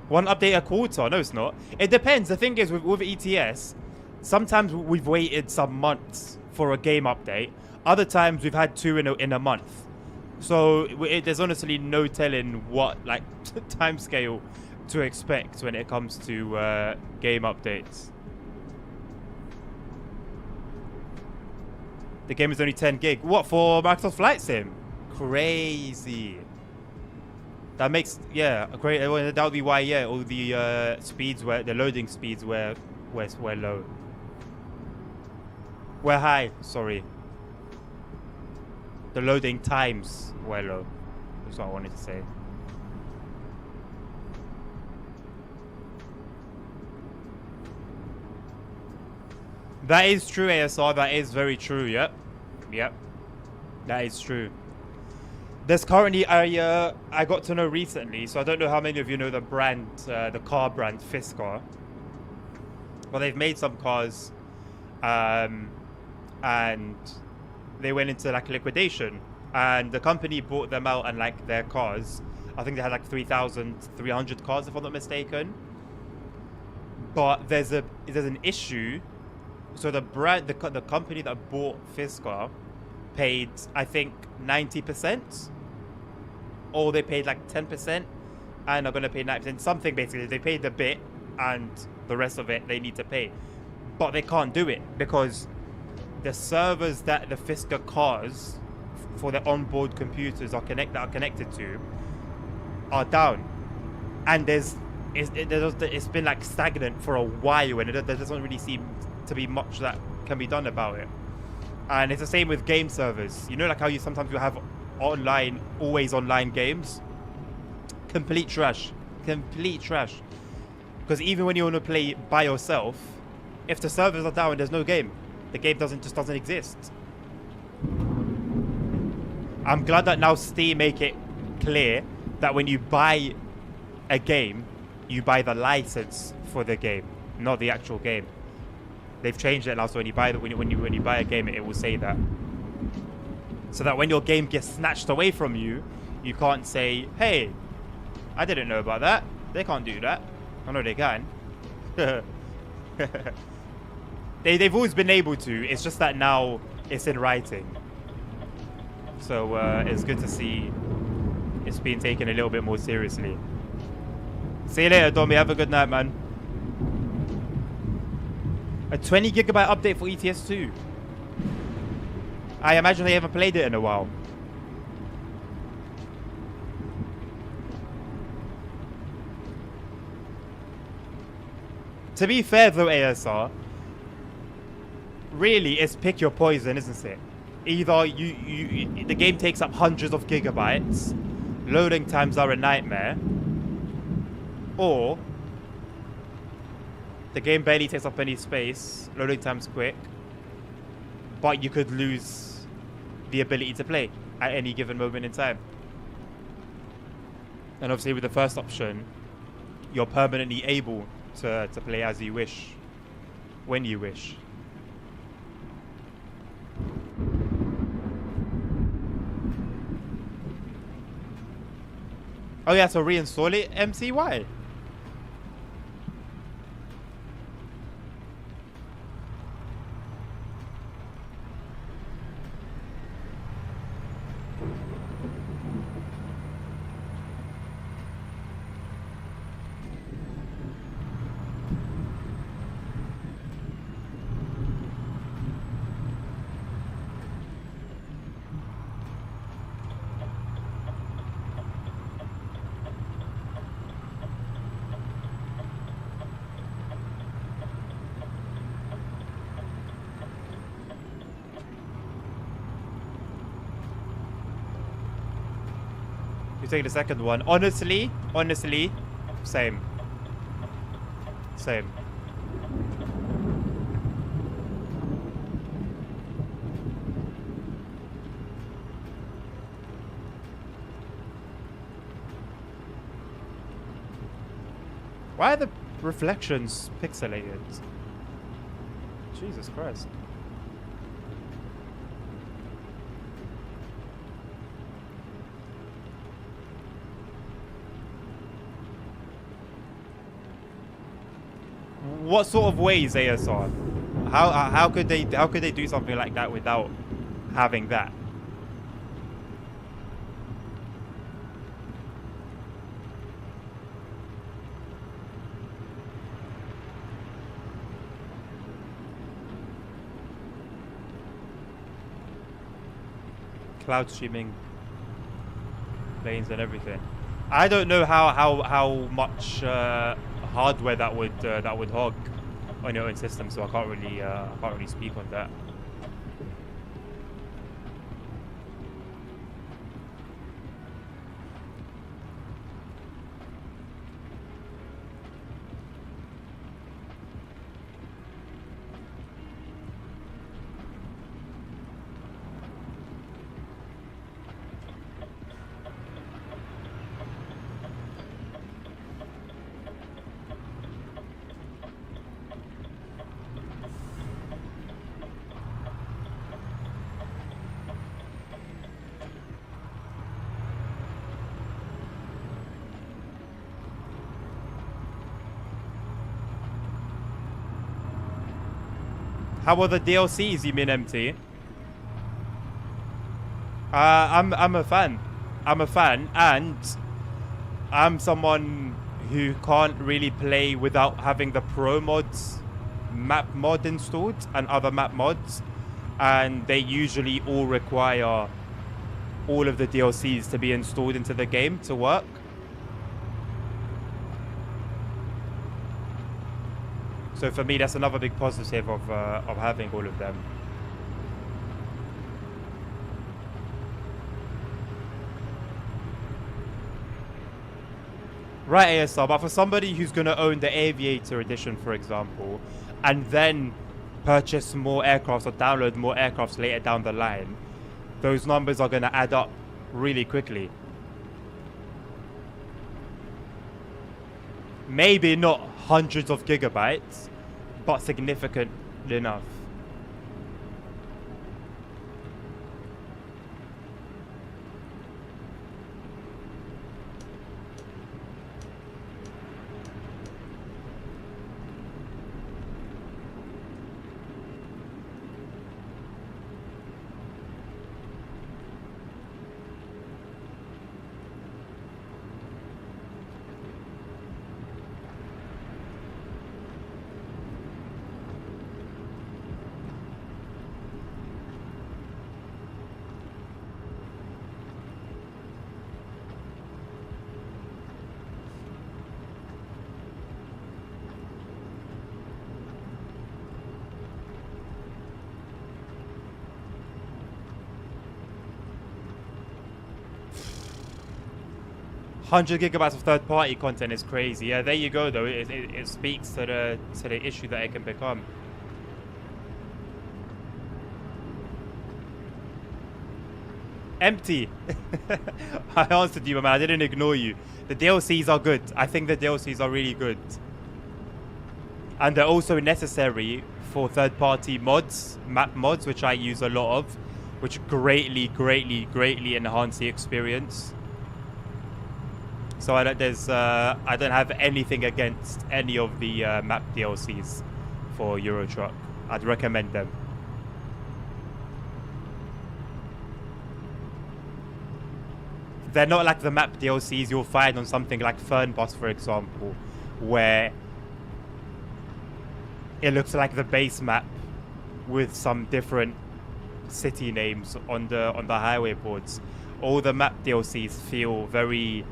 One update a quarter? No, it's not. It depends. The thing is, with ETS, sometimes we've waited some months for a game update. Other times we've had two in a month. So there's honestly no telling what like timescale to expect when it comes to game updates. The game is only 10 gig. What, for Microsoft Flight Sim? Crazy. That makes, yeah, great. That would be why, yeah, all the speeds were, the loading speeds were low. Were high, sorry. The loading times were low. That's what I wanted to say. That is true, ASR. That is very true. Yep. That is true. There's currently I got to know recently, so I don't know how many of you know the brand, the car brand Fisker. Well, they've made some cars, and they went into like liquidation, and the company bought them out and like their cars. I think they had like 3,300 cars, if I'm not mistaken. But there's an issue. So the company that bought Fisker paid, I think, 90%, or they paid like 10%, and are going to pay 90%, something basically. They paid a bit, and The rest of it, they need to pay. But they can't do it because the servers that the Fisker cars for their onboard computers are connected to are down. And it's been like stagnant for a while, and there doesn't really seem to be much that can be done about it. And it's the same with game servers. You know, like how you sometimes have always online games? Complete trash. Because even when you want to play by yourself, if the servers are down, there's no game. The game doesn't exist. I'm glad that now Steam make it clear that when you buy a game, you buy the license for the game, not the actual game. They've changed it now, so when you buy a game, it will say that. So that when your game gets snatched away from you, you can't say, "Hey, I didn't know about that." They can't do that. I know they can. They've always been able to. It's just that now it's in writing. So it's good to see it's being taken a little bit more seriously. See you later, Domi. Have a good night, man. A 20 gigabyte update for ETS2. I imagine they haven't played it in a while. To be fair though, ASR, really it's pick your poison, isn't it? Either the game takes up hundreds of gigabytes, loading times are a nightmare, or the game barely takes up any space, loading time's quick, but you could lose the ability to play at any given moment in time. And obviously with the first option, you're permanently able to play as you wish, when you wish. Oh yeah, so reinstall it, MCY. You take the second one. Honestly, same. Why are the reflections pixelated? Jesus Christ. What sort of ways, ASR? How could they do something like that without having that? Cloud streaming planes and everything. I don't know how much hardware that would hog on your own system, so I can't really speak on that. How are the DLCs, you mean, MT? I'm a fan. I'm a fan, and I'm someone who can't really play without having the Promods map mod installed and other map mods, and they usually all require all of the DLCs to be installed into the game to work. So for me, that's another big positive of having all of them. Right, ASR, but for somebody who's going to own the Aviator Edition, for example, and then purchase more aircrafts or download more aircrafts later down the line, those numbers are going to add up really quickly. Maybe not hundreds of gigabytes, but significant enough. Hundred gigabytes of third-party content is crazy. Yeah, there you go. Though it speaks to the issue that it can become. Empty. I answered you, man. I didn't ignore you. The DLCs are good. I think the DLCs are really good, and they're also necessary for third-party mods, map mods, which I use a lot of, which greatly enhance the experience. So I don't have anything against any of the map DLCs for Euro Truck. I'd recommend them. They're not like the map DLCs you'll find on something like Fernbus, for example, where it looks like the base map with some different city names on the highway boards. All the map DLCs feel very...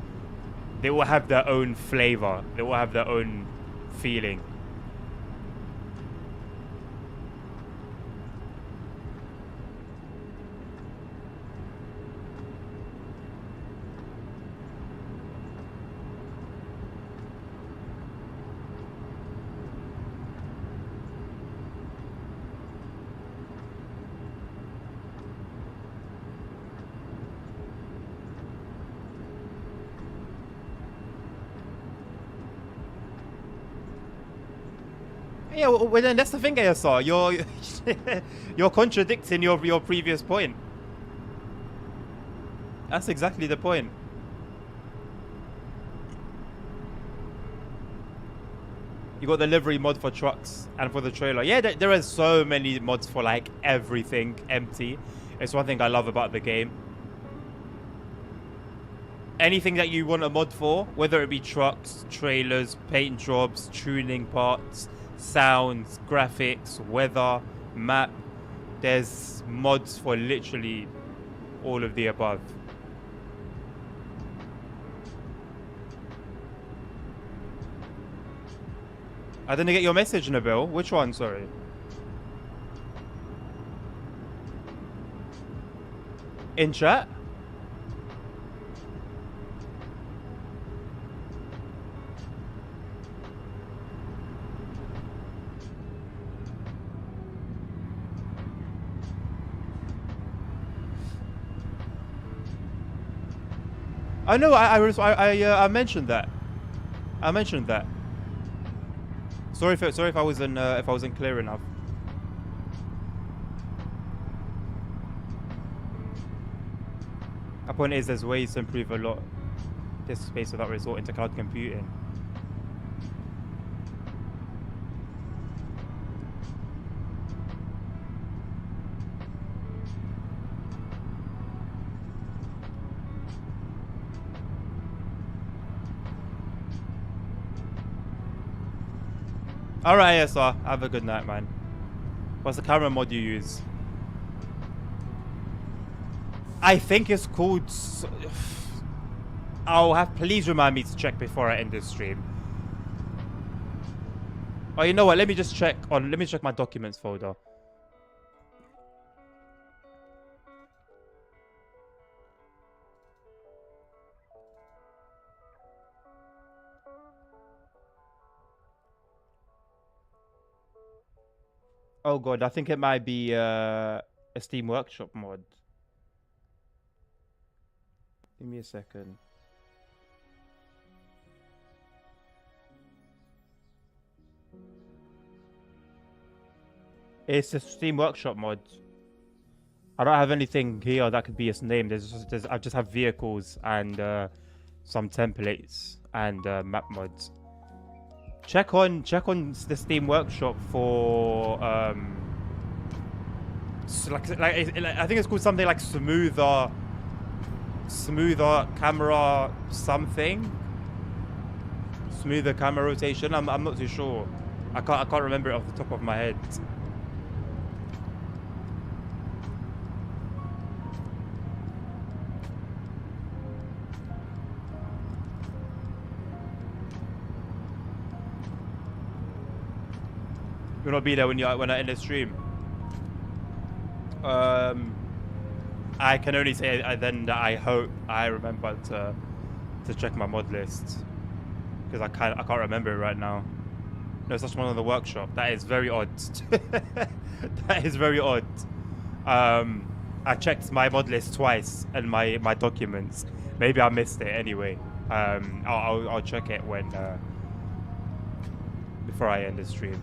They will have their own flavor. They will have their own feeling. Yeah, well then that's the thing, ASR. You're contradicting your previous point. That's exactly the point. You got the livery mod for trucks and for the trailer. Yeah, there are so many mods for like everything empty. It's one thing I love about the game. Anything that you want a mod for, whether it be trucks, trailers, paint jobs, tuning parts, sounds, graphics, weather, map, there's mods for literally all of the above. I didn't get your message, Nabil. Which one? Sorry. In chat? I know. I mentioned that. I mentioned that. Sorry if I wasn't clear enough. My point is, there's ways to improve a lot this space without resorting to cloud computing. Alright, ASR. Have a good night, man. What's the camera mod you use? I think it's called... Please remind me to check before I end this stream. Oh, you know what? Let me just check on... Let me check my documents folder. Oh god, I think it might be a Steam Workshop mod. Give me a second. It's a Steam Workshop mod. I don't have anything here that could be its name. I just have vehicles and some templates and map mods. Check on the Steam Workshop for I think it's called something like smoother camera something. Smoother camera rotation. I'm not too sure. I can't remember it off the top of my head. You'll not be there when I end the stream. I can only say then that I hope I remember to check my mod list, because I can't remember it right now. No, it's just one of the workshop. That is very odd. That is very odd. I checked my mod list twice and my documents. Maybe I missed it anyway. I'll check it when before I end the stream.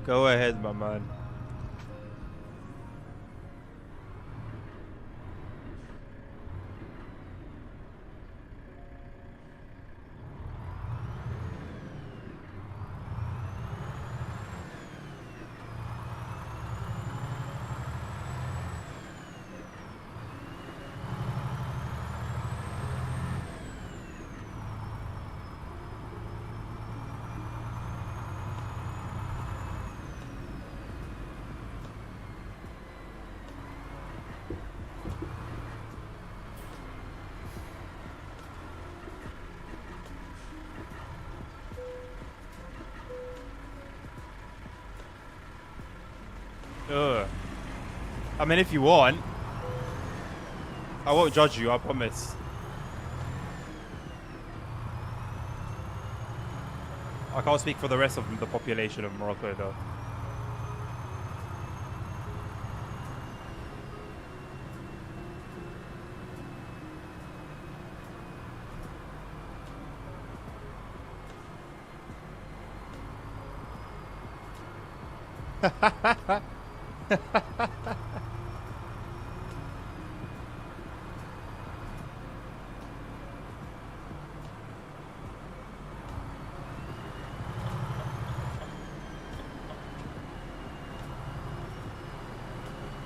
Go ahead, my man. I mean, if you want, I won't judge you, I promise. I can't speak for the rest of the population of Morocco, though.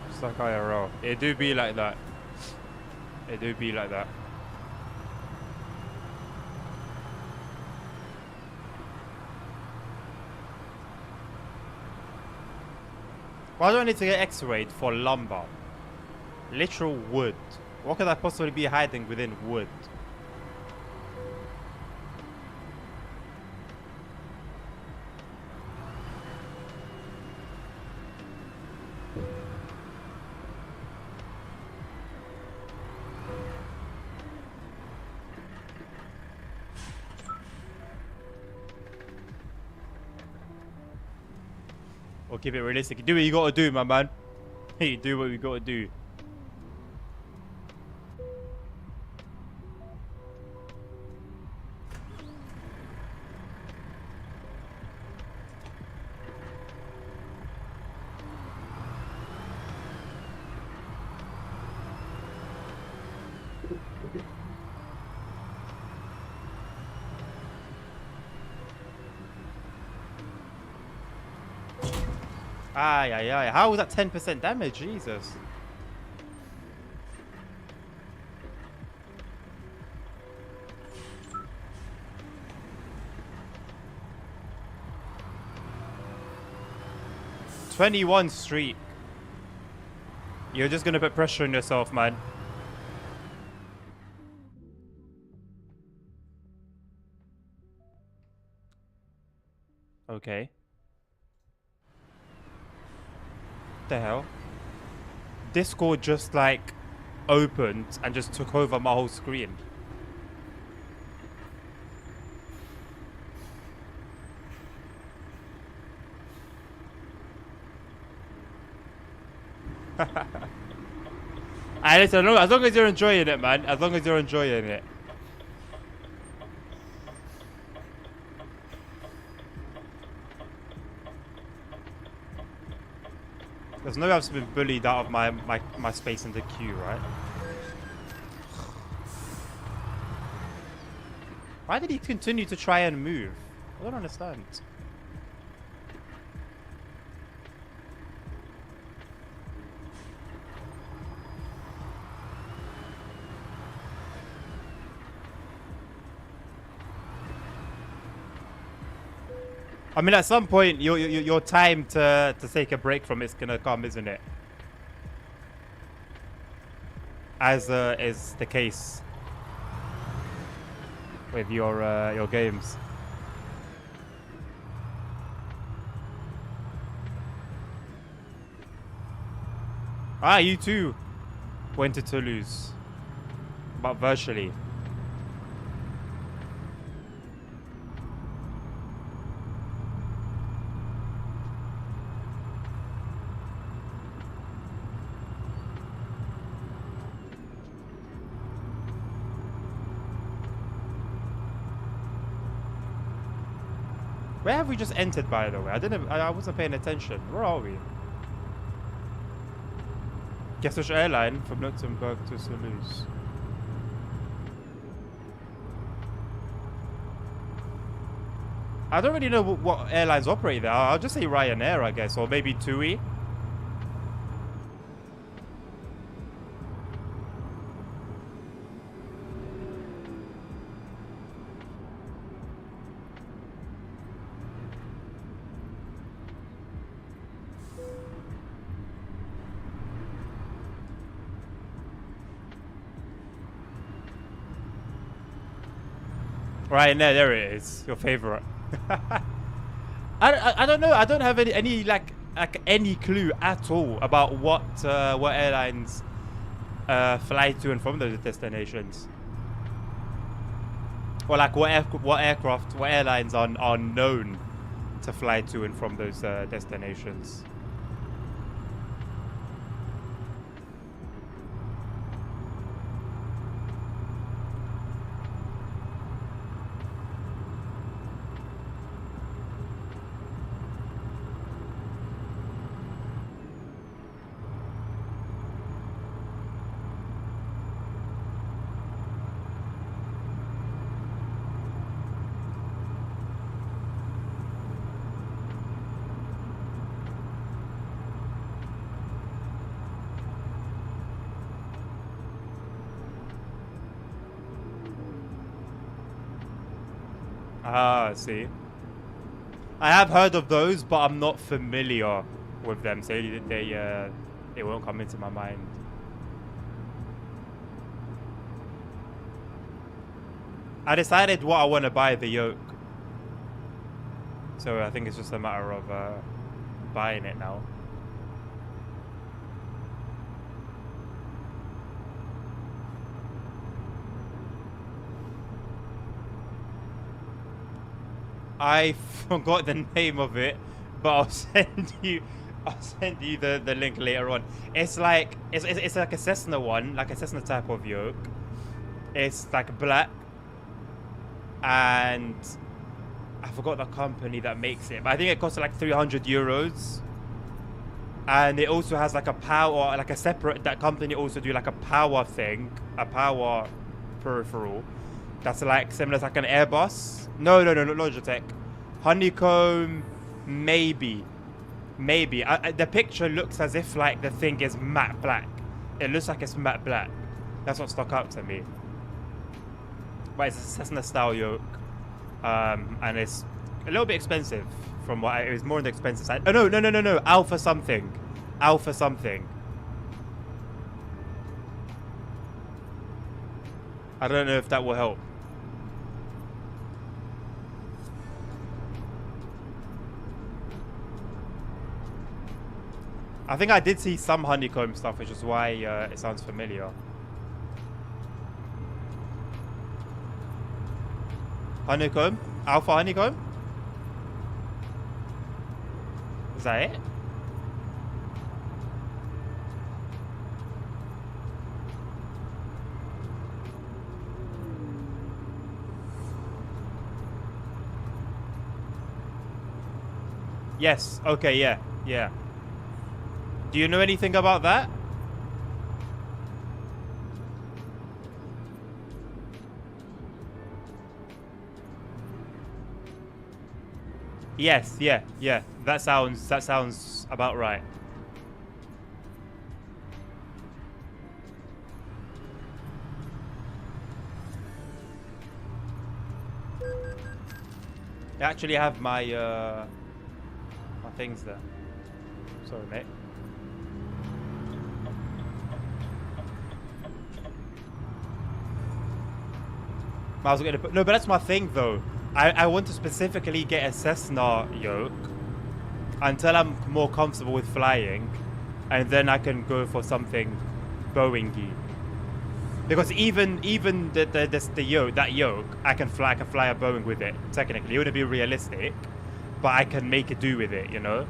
It's like IRL. It do be like that. It do be like that. Why do I need to get x-rayed for lumber? Literal wood. What could I possibly be hiding within wood? Or keep it realistic. Do what you gotta do, my man. Hey, do what we gotta do. Aye, aye, aye. How was that 10% damage? Jesus. '21 streak. You're just gonna put pressure on yourself, man. Okay. The hell? Discord just like opened and just took over my whole screen. And listen, as long as you're enjoying it, man. As long as you're enjoying it. There's no way I've been bullied out of my space in the queue, right? Why did he continue to try and move? I don't understand. I mean, at some point, your time to take a break from it's gonna come, isn't it? As is the case with your games. Ah, you too went to Toulouse, but virtually. Where have we just entered, by the way? I wasn't paying attention. Where are we? Guess which airline from Luxembourg to Toulouse? I don't really know what airlines operate there. I'll just say Ryanair, I guess, or maybe TUI. Right, there it is. Your favorite. I don't know. I don't have any like any clue at all about what airlines fly to and from those destinations. Or like what aircraft, what airlines are known to fly to and from those destinations. Ah, see. I have heard of those, but I'm not familiar with them, so they won't come into my mind. I decided what I want to buy the yoke, so I think it's just a matter of buying it now. I forgot the name of it, but I'll send you the link later on. It's like it's like a Cessna one, like a Cessna type of yoke. It's like black, and I forgot the company that makes it, but I think it costs like 300 euros. And it also has like a power, like a separate, that company also do like a power thing, a power peripheral. That's like similar to like an Airbus. No, not Logitech. Honeycomb, maybe Maybe. The picture looks as if like the thing is matte black. It looks like it's matte black. That's what stuck out to me. But it's a Cessna style yoke. And it's a little bit expensive from what it was more on the expensive side. Oh, no. Alpha something. Alpha something. I don't know if that will help. I think I did see some honeycomb stuff, which is why it sounds familiar. Honeycomb? Alpha honeycomb? Is that it? Yes. Okay, yeah. Do you know anything about that? Yes, yeah. That sounds about right. I actually have my my things there. Sorry, mate. I was gonna put, no, but that's my thing though. I want to specifically get a Cessna yoke until I'm more comfortable with flying, and then I can go for something Boeing-y. Because even the yoke, that yoke, I can fly a Boeing with it. Technically, it wouldn't be realistic, but I can make it do with it, you know.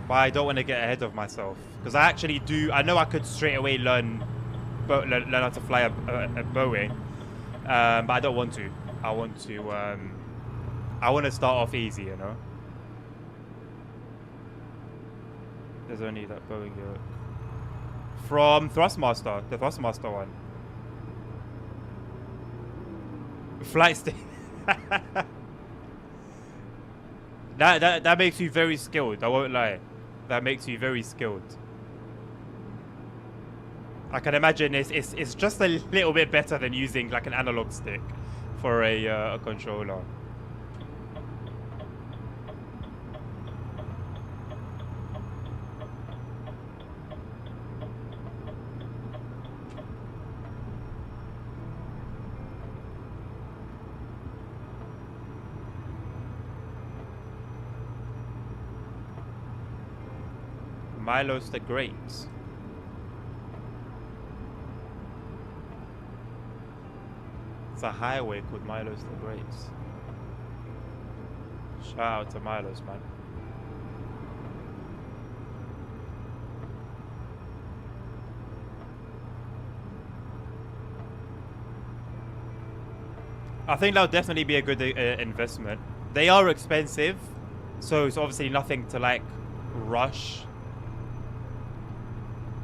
But I don't want to get ahead of myself because I actually do. I know I could straight away learn how to fly a Boeing, but I don't want to. I want to start off easy, you know. There's only that Boeing yoke from Thrustmaster, the Thrustmaster one. Flight stick. that makes you very skilled. I won't lie. That makes you very skilled. I can imagine it's just a little bit better than using like an analog stick for a controller. Milos the Great. It's a highway called Milos the Great. Shout out to Milos, man. I think that'll definitely be a good investment. They are expensive, so it's obviously nothing to like rush.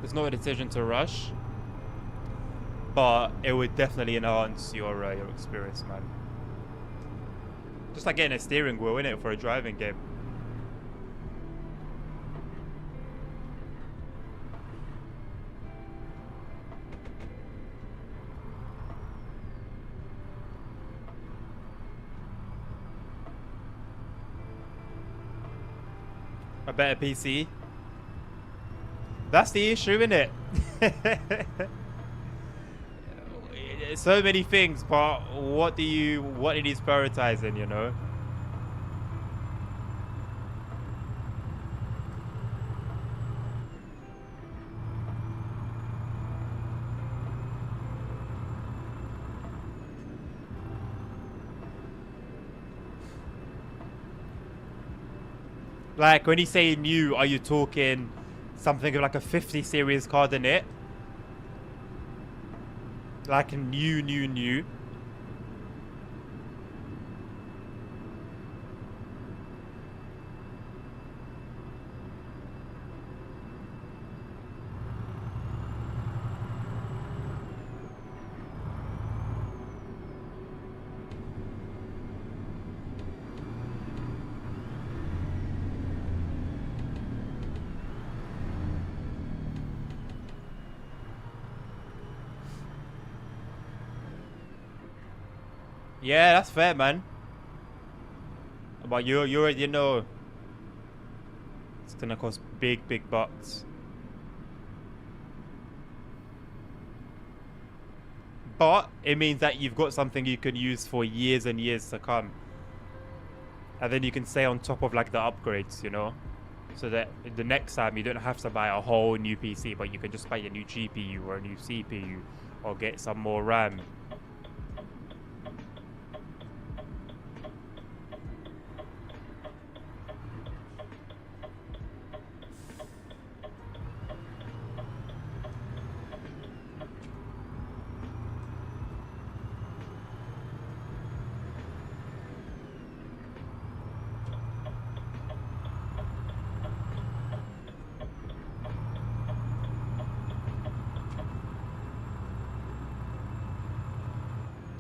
There's no decision to rush, but it would definitely enhance your experience, man. Just like getting a steering wheel, innit, for a driving game. A better PC. That's the issue, innit? So many things, but what it is prioritizing, you know? Like, when you say new, are you talking something like a 50 series card in it? Like a new. Yeah, that's fair, man. But you already know it's gonna cost big bucks. But it means that you've got something you can use for years and years to come. And then you can stay on top of like the upgrades, you know? So that the next time you don't have to buy a whole new PC, but you can just buy a new GPU or a new CPU or get some more RAM.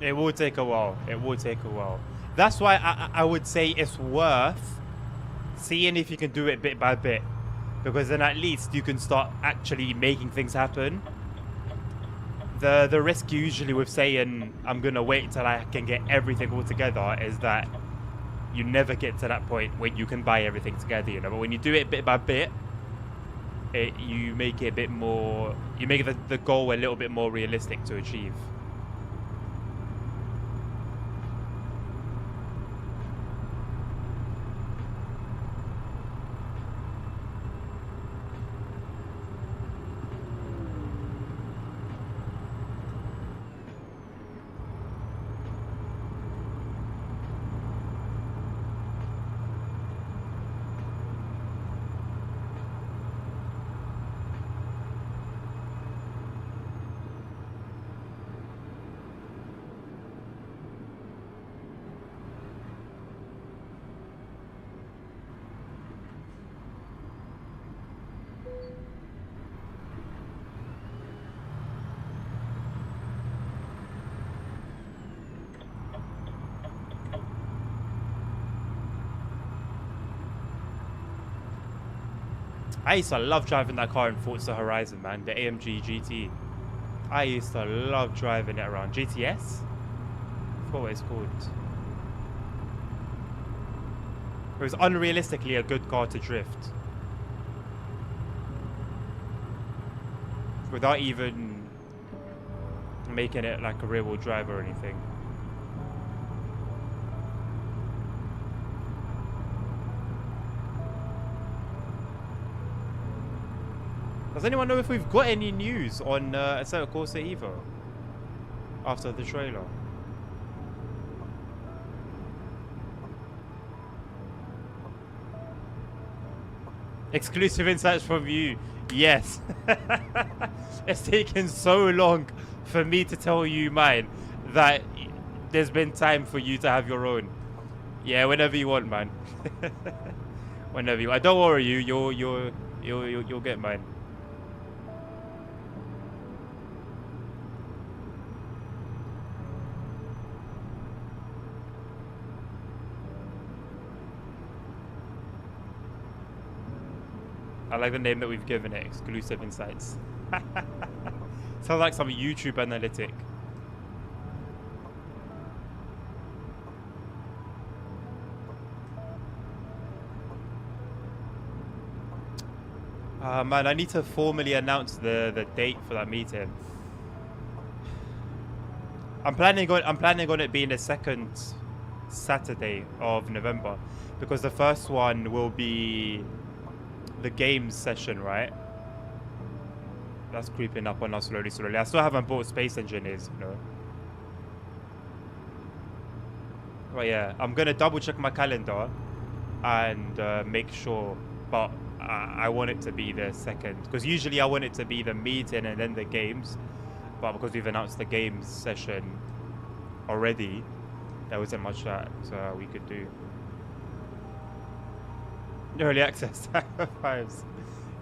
It will take a while. It will take a while. That's why I would say it's worth seeing if you can do it bit by bit. Because then at least you can start actually making things happen. The risk usually with saying I'm gonna wait till I can get everything all together is that you never get to that point when you can buy everything together, you know. But when you do it bit by bit, you make it a bit more. You make the goal a little bit more realistic to achieve. I used to love driving that car in Forza Horizon, man. The AMG GT. I used to love driving it around. GTS? I forgot what it's called. It was unrealistically a good car to drift. Without even making it like a rear-wheel drive or anything. Does anyone know if we've got any news on Assetto Corsa Evo after the trailer? Exclusive insights from you. Yes. It's taken so long for me to tell you mine that there's been time for you to have your own. Yeah, whenever you want, man. Whenever you want. Don't worry, you'll get mine. I like the name that we've given it, Exclusive Insights. Sounds like some YouTube analytic. Man, I need to formally announce the date for that meeting. I'm planning on it being the second Saturday of November, because the first one will be the games session, right? That's creeping up on us slowly. I still haven't bought Space Engineers, you know. But yeah, I'm gonna double check my calendar and make sure. But I want it to be the second, because usually I want it to be the meeting and then the games. But because we've announced the games session already, there wasn't much that we could do. Early access vibes.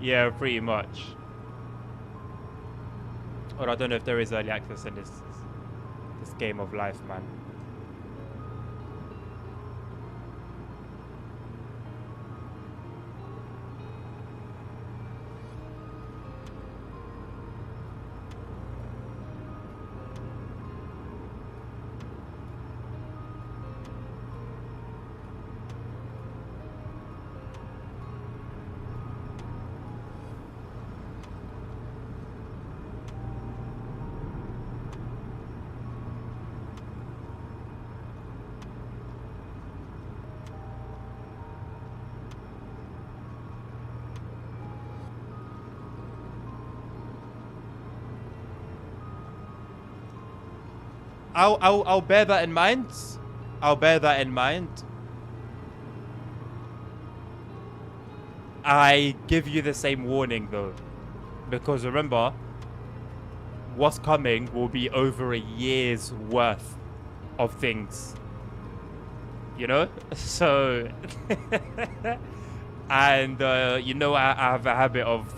Yeah, pretty much. Or I don't know if there is early access in this game of life, man. I'll bear that in mind. I'll bear that in mind. I give you the same warning though, because remember, what's coming will be over a year's worth of things. You know, so and you know, I have a habit of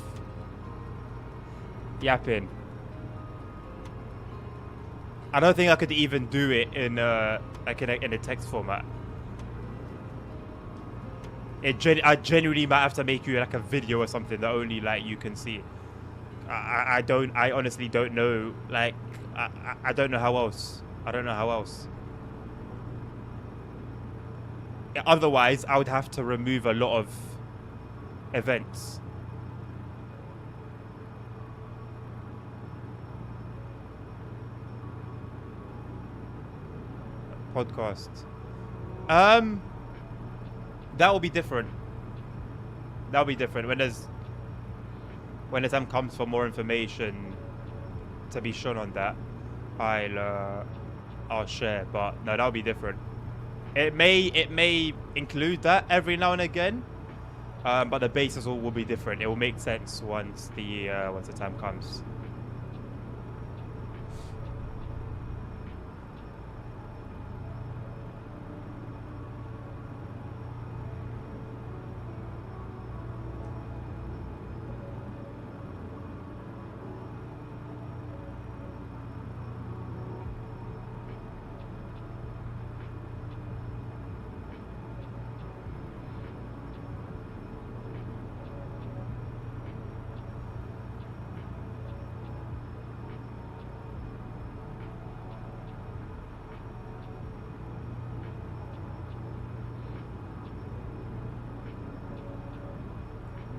yapping. I don't think I could even do it in like in a text format. I genuinely might have to make you like a video or something that only like you can see. I honestly don't know. Like I don't know how else. I don't know how else. Otherwise, I would have to remove a lot of events. Podcast. That will be different. That'll be different when the time comes for more information to be shown on that. I'll share, but no, that'll be different. It may include that every now and again, but the basis will be different. It will make sense once the time comes.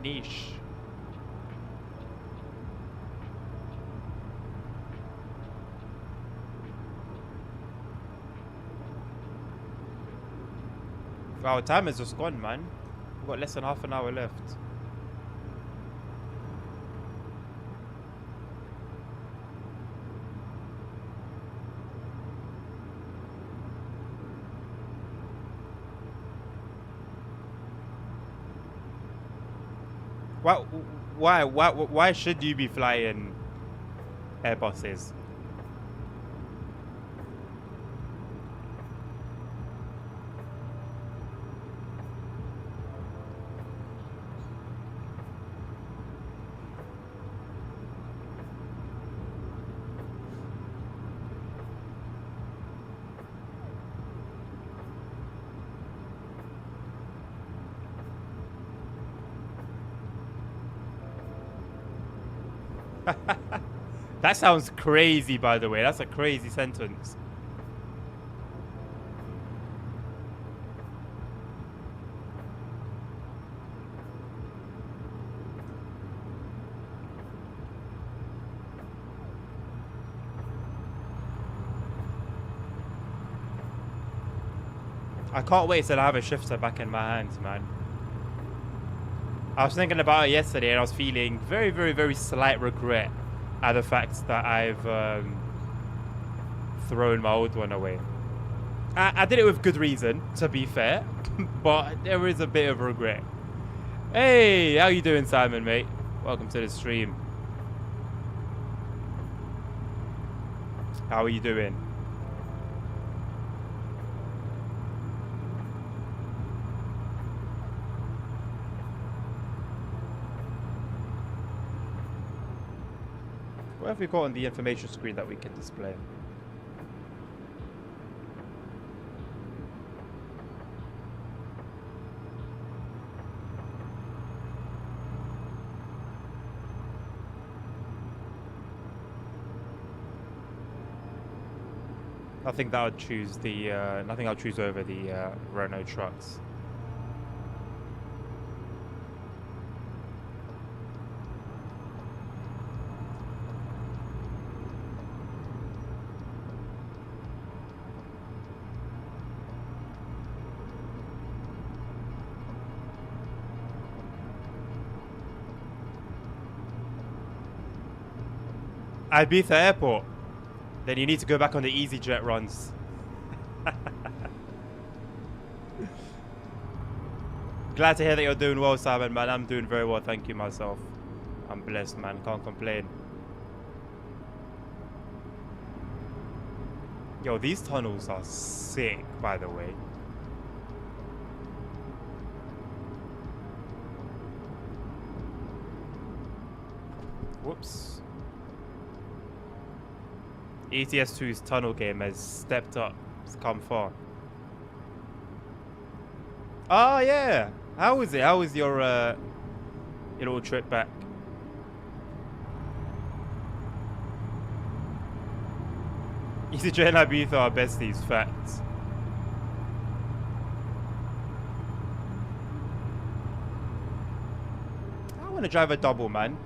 Niche. Wow, time is just gone, man. We've got less than half an hour left. Why should you be flying Airbuses? That sounds crazy, by the way. That's a crazy sentence. I can't wait till I have a shifter back in my hands, man. I was thinking about it yesterday and I was feeling very, very, very slight regret at the fact that I've thrown my old one away. I did it with good reason, to be fair, but there is a bit of regret. Hey, how you doing, Simon, mate? Welcome to the stream. How are you doing? What have we got on the information screen that we can display? I think that would choose the. Nothing I'll choose over the Renault trucks. Ibiza Airport. Then you need to go back on the easy jet runs. Glad to hear that you're doing well, Simon, man. I'm doing very well, thank you myself. I'm blessed, man. Can't complain. Yo, these tunnels are sick, by the way. Whoops. ETS2's tunnel game has stepped up. It's come far. Oh, yeah. How was it? How was your little trip back? EasyJet and Ibiza are besties, facts. I want to drive a double, man.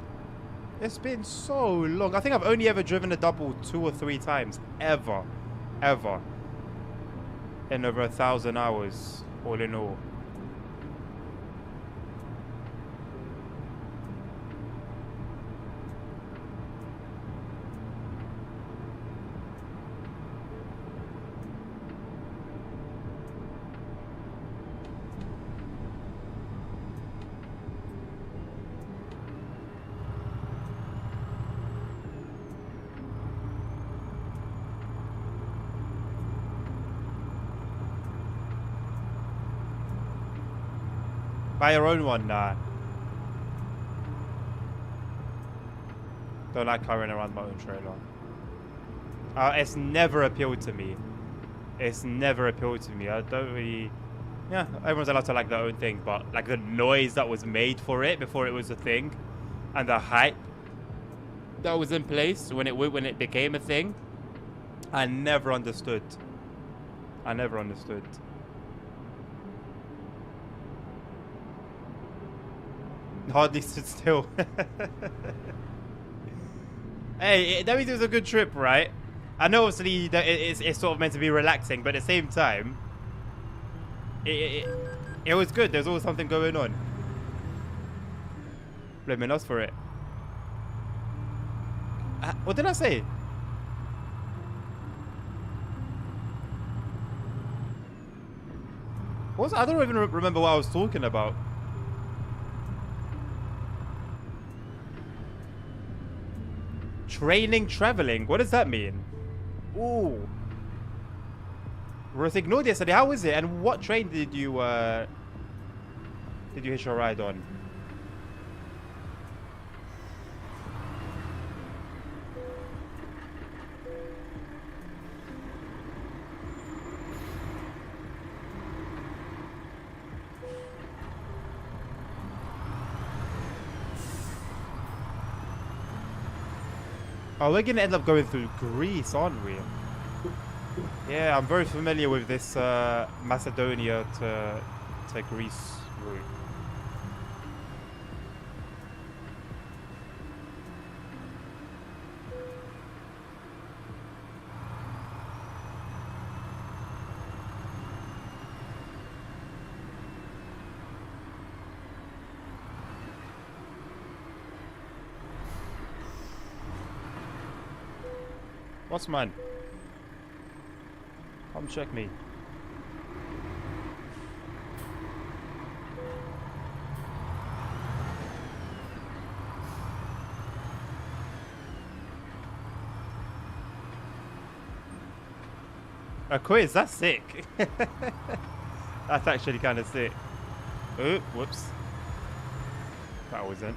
It's been so long. I think I've only ever driven a double 2 or 3 times. Ever. Ever. In over 1,000 hours, all in all. Buy your own one, nah. Don't like carrying around my own trailer. It's never appealed to me. It's never appealed to me. I don't really... Yeah, everyone's allowed to like their own thing, but like the noise that was made for it before it was a thing, and the hype that was in place when it became a thing, I never understood. I never understood. Hardly stood still. Hey, that means it was a good trip, right? I know obviously that it's sort of meant to be relaxing, but at the same time, it was good. There's always something going on. Blaming us for it. What did I say? I don't even remember what I was talking about. Training, traveling. What does that mean? Ooh. Rosignored yesterday. How was it? And what train did you hitch your ride on? Oh, we're gonna end up going through Greece, aren't we? Yeah, I'm very familiar with this Macedonia to Greece route. What's mine? Come check me. A quiz, that's sick. That's actually kind of sick. Oh, whoops. That wasn't.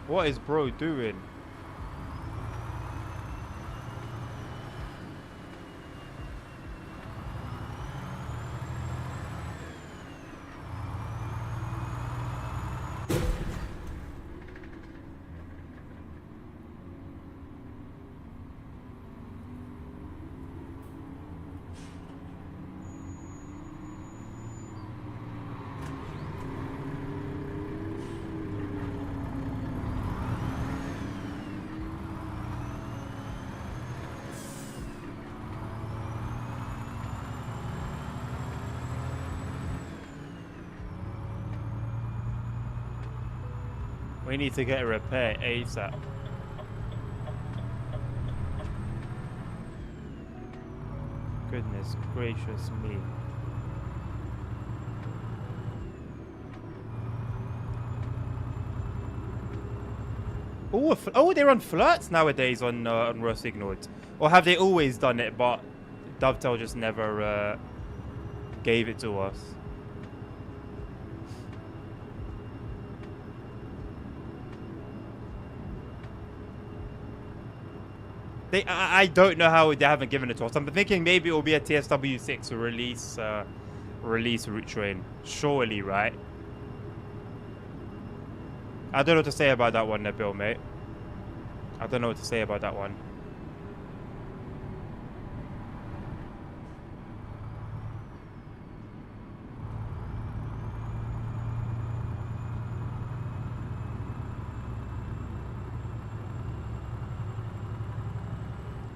What is bro doing? We need to get a repair ASAP. Goodness gracious me. Oh, they run flirts nowadays on Rust Ignored. Or have they always done it, but Dovetail just never gave it to us? I don't know how they haven't given it to us. I'm thinking maybe it will be a TSW6 release route train. Surely, right? I don't know what to say about that one, Nabil, mate. I don't know what to say about that one.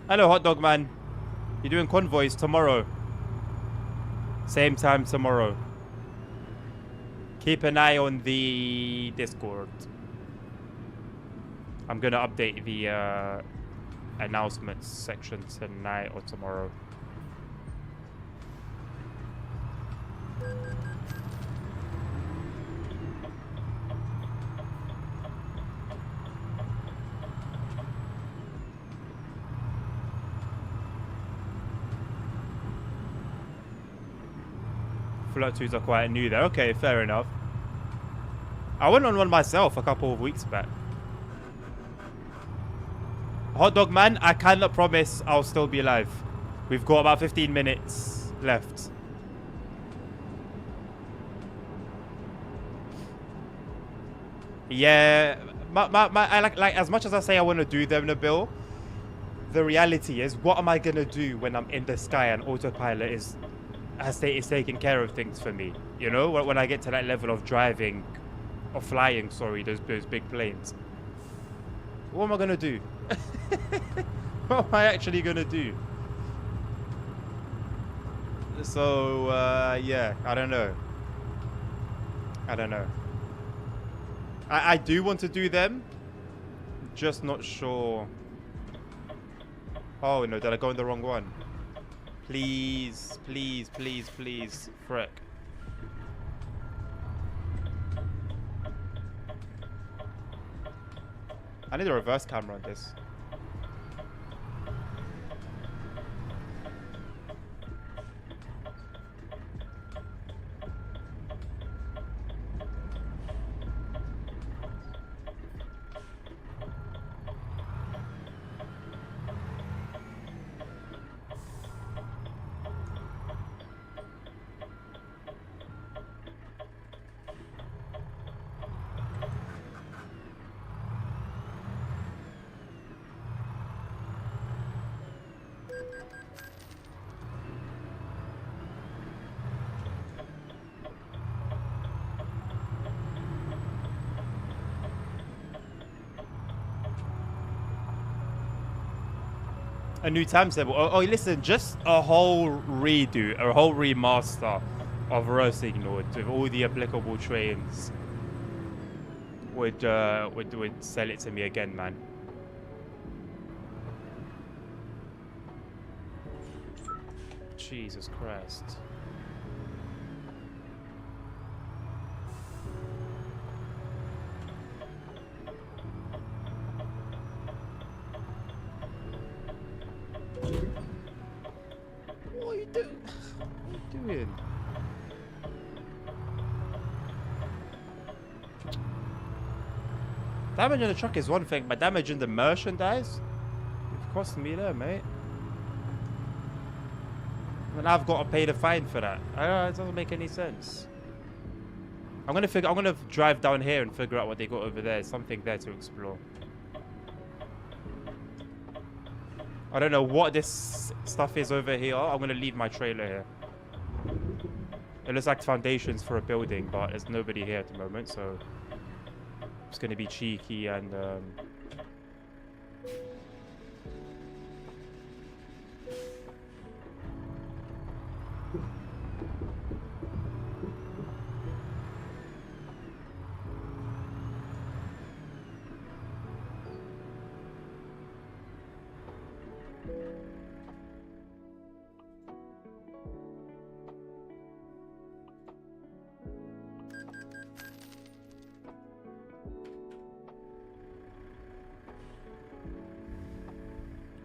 Hello, Hot Dog Man. You're doing convoys tomorrow. Same time tomorrow. Keep an eye on the Discord. I'm gonna update the announcements section tonight or tomorrow. Flirt 2s are quite new there. Okay, fair enough. I went on one myself a couple of weeks back. Hot Dog Man, I cannot promise I'll still be alive. We've got about 15 minutes left. Yeah, I like as much as I say I want to do them, Nabil, the reality is, what am I gonna do when I'm in the sky and autopilot is taking care of things for me? You know, when I get to that level of driving, or flying, sorry, those big planes. What am I gonna do? What am I actually gonna do? So yeah, I don't know. I do want to do them, just not sure. Oh no, did I go in the wrong one? Please, please, please, please, frick. I need a reverse camera on this. A new timetable. Oh, listen, just a whole redo, a whole remaster of Rust Ignored with all the applicable trains would sell it to me again, man. Jesus Christ. What are you doing? What are you doing? Damage on the truck is one thing, but damage in the merchandise? You've cost me there, mate. And I've got to pay the fine for that. It doesn't make any sense. I'm gonna drive down here and figure out what they got over there. Something there to explore. I don't know what this stuff is over here. I'm gonna leave my trailer here. It looks like foundations for a building, but there's nobody here at the moment, so I'm just gonna be cheeky and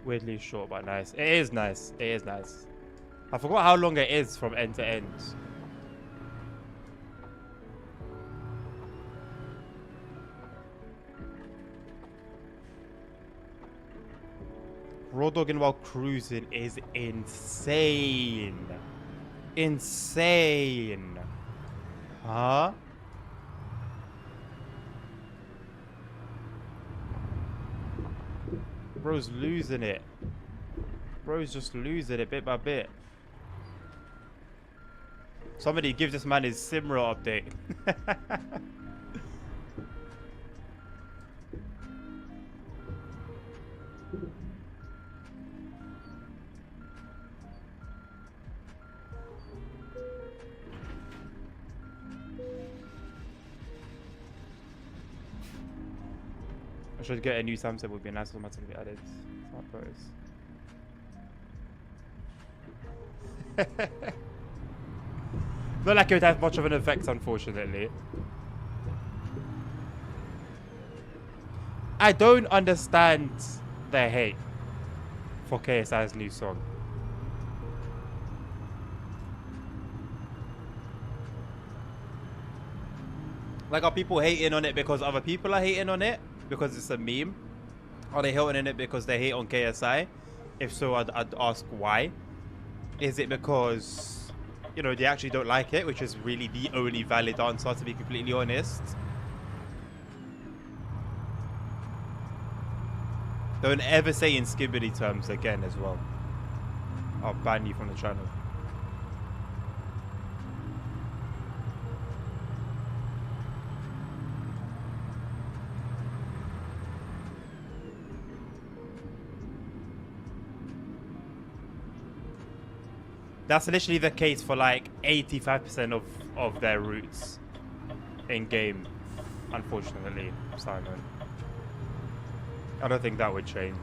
Weirdly short, but nice. It is nice. It is nice. I forgot how long it is from end to end. Raw dogging while cruising is insane. Insane. Huh? Bro's losing it. Bro's just losing it bit by bit. Somebody give this man his Simra update. I should get a new Samsung, would be nice for my to be added. Smart photos. Not like it would have much of an effect, unfortunately. I don't understand their hate for KSI's new song. Like, are people hating on it because other people are hating on it? Because it's a meme? Are they hating on it because they hate on KSI? If so, I'd ask why. Is it because, you know, they actually don't like it, which is really the only valid answer, to be completely honest? Don't ever say in skibbity terms again as well. I'll ban you from the channel. That's literally the case for like 85% of their routes in game, unfortunately, Simon. I don't think that would change.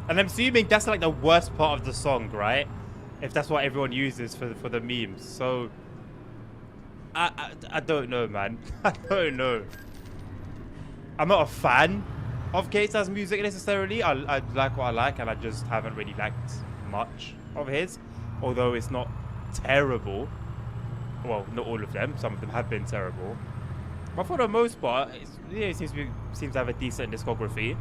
And I'm assuming that's like the worst part of the song, right? If that's what everyone uses for the memes. So I don't know, man. I don't know. I'm not a fan of KSI's music necessarily. I like what I like, and I just haven't really liked much of his. Although it's not terrible. Well, not all of them. Some of them have been terrible. But for the most part, it seems to have a decent discography.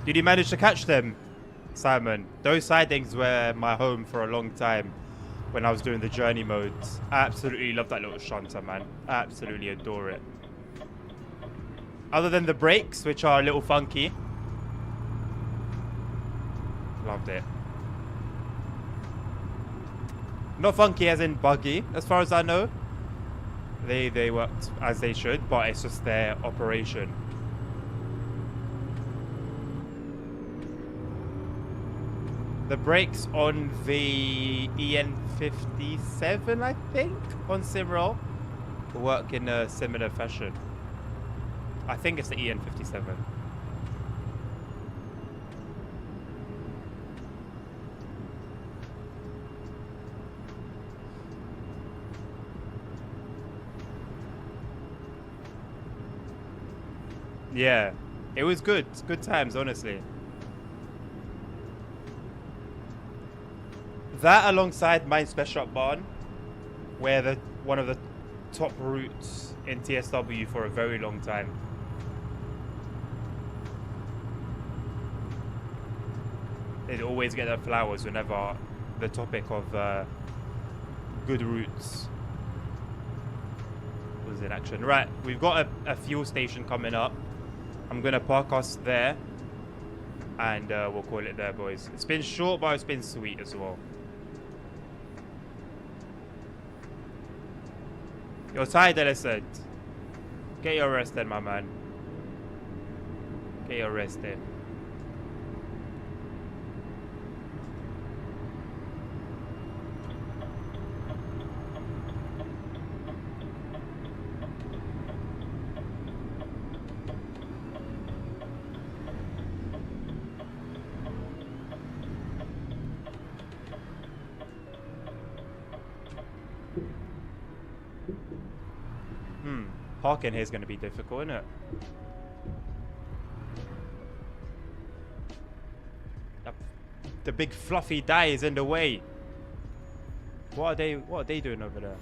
Did you manage to catch them, Simon? Those sidings were my home for a long time when I was doing the journey modes. I absolutely love that little shunter, man. I absolutely adore it. Other than the brakes, which are a little funky. Loved it. Not funky as in buggy, as far as I know. They worked as they should, but it's just their operation. The brakes on the EN57, I think, on Simroll, work in a similar fashion. I think it's the EN57. Yeah, it was good. Good times, honestly. That alongside Mine Special Barn, where one of the top routes in TSW for a very long time. They'd always get their flowers whenever the topic of good routes was in action. Right, we've got a fuel station coming up. I'm going to park us there, and we'll call it there, boys. It's been short, but it's been sweet as well. You're tired, Elisabeth. Get your rest then, my man. Get your rest there. Parking here is going to be difficult, isn't it? The big fluffy die is in the way. What are they doing over there?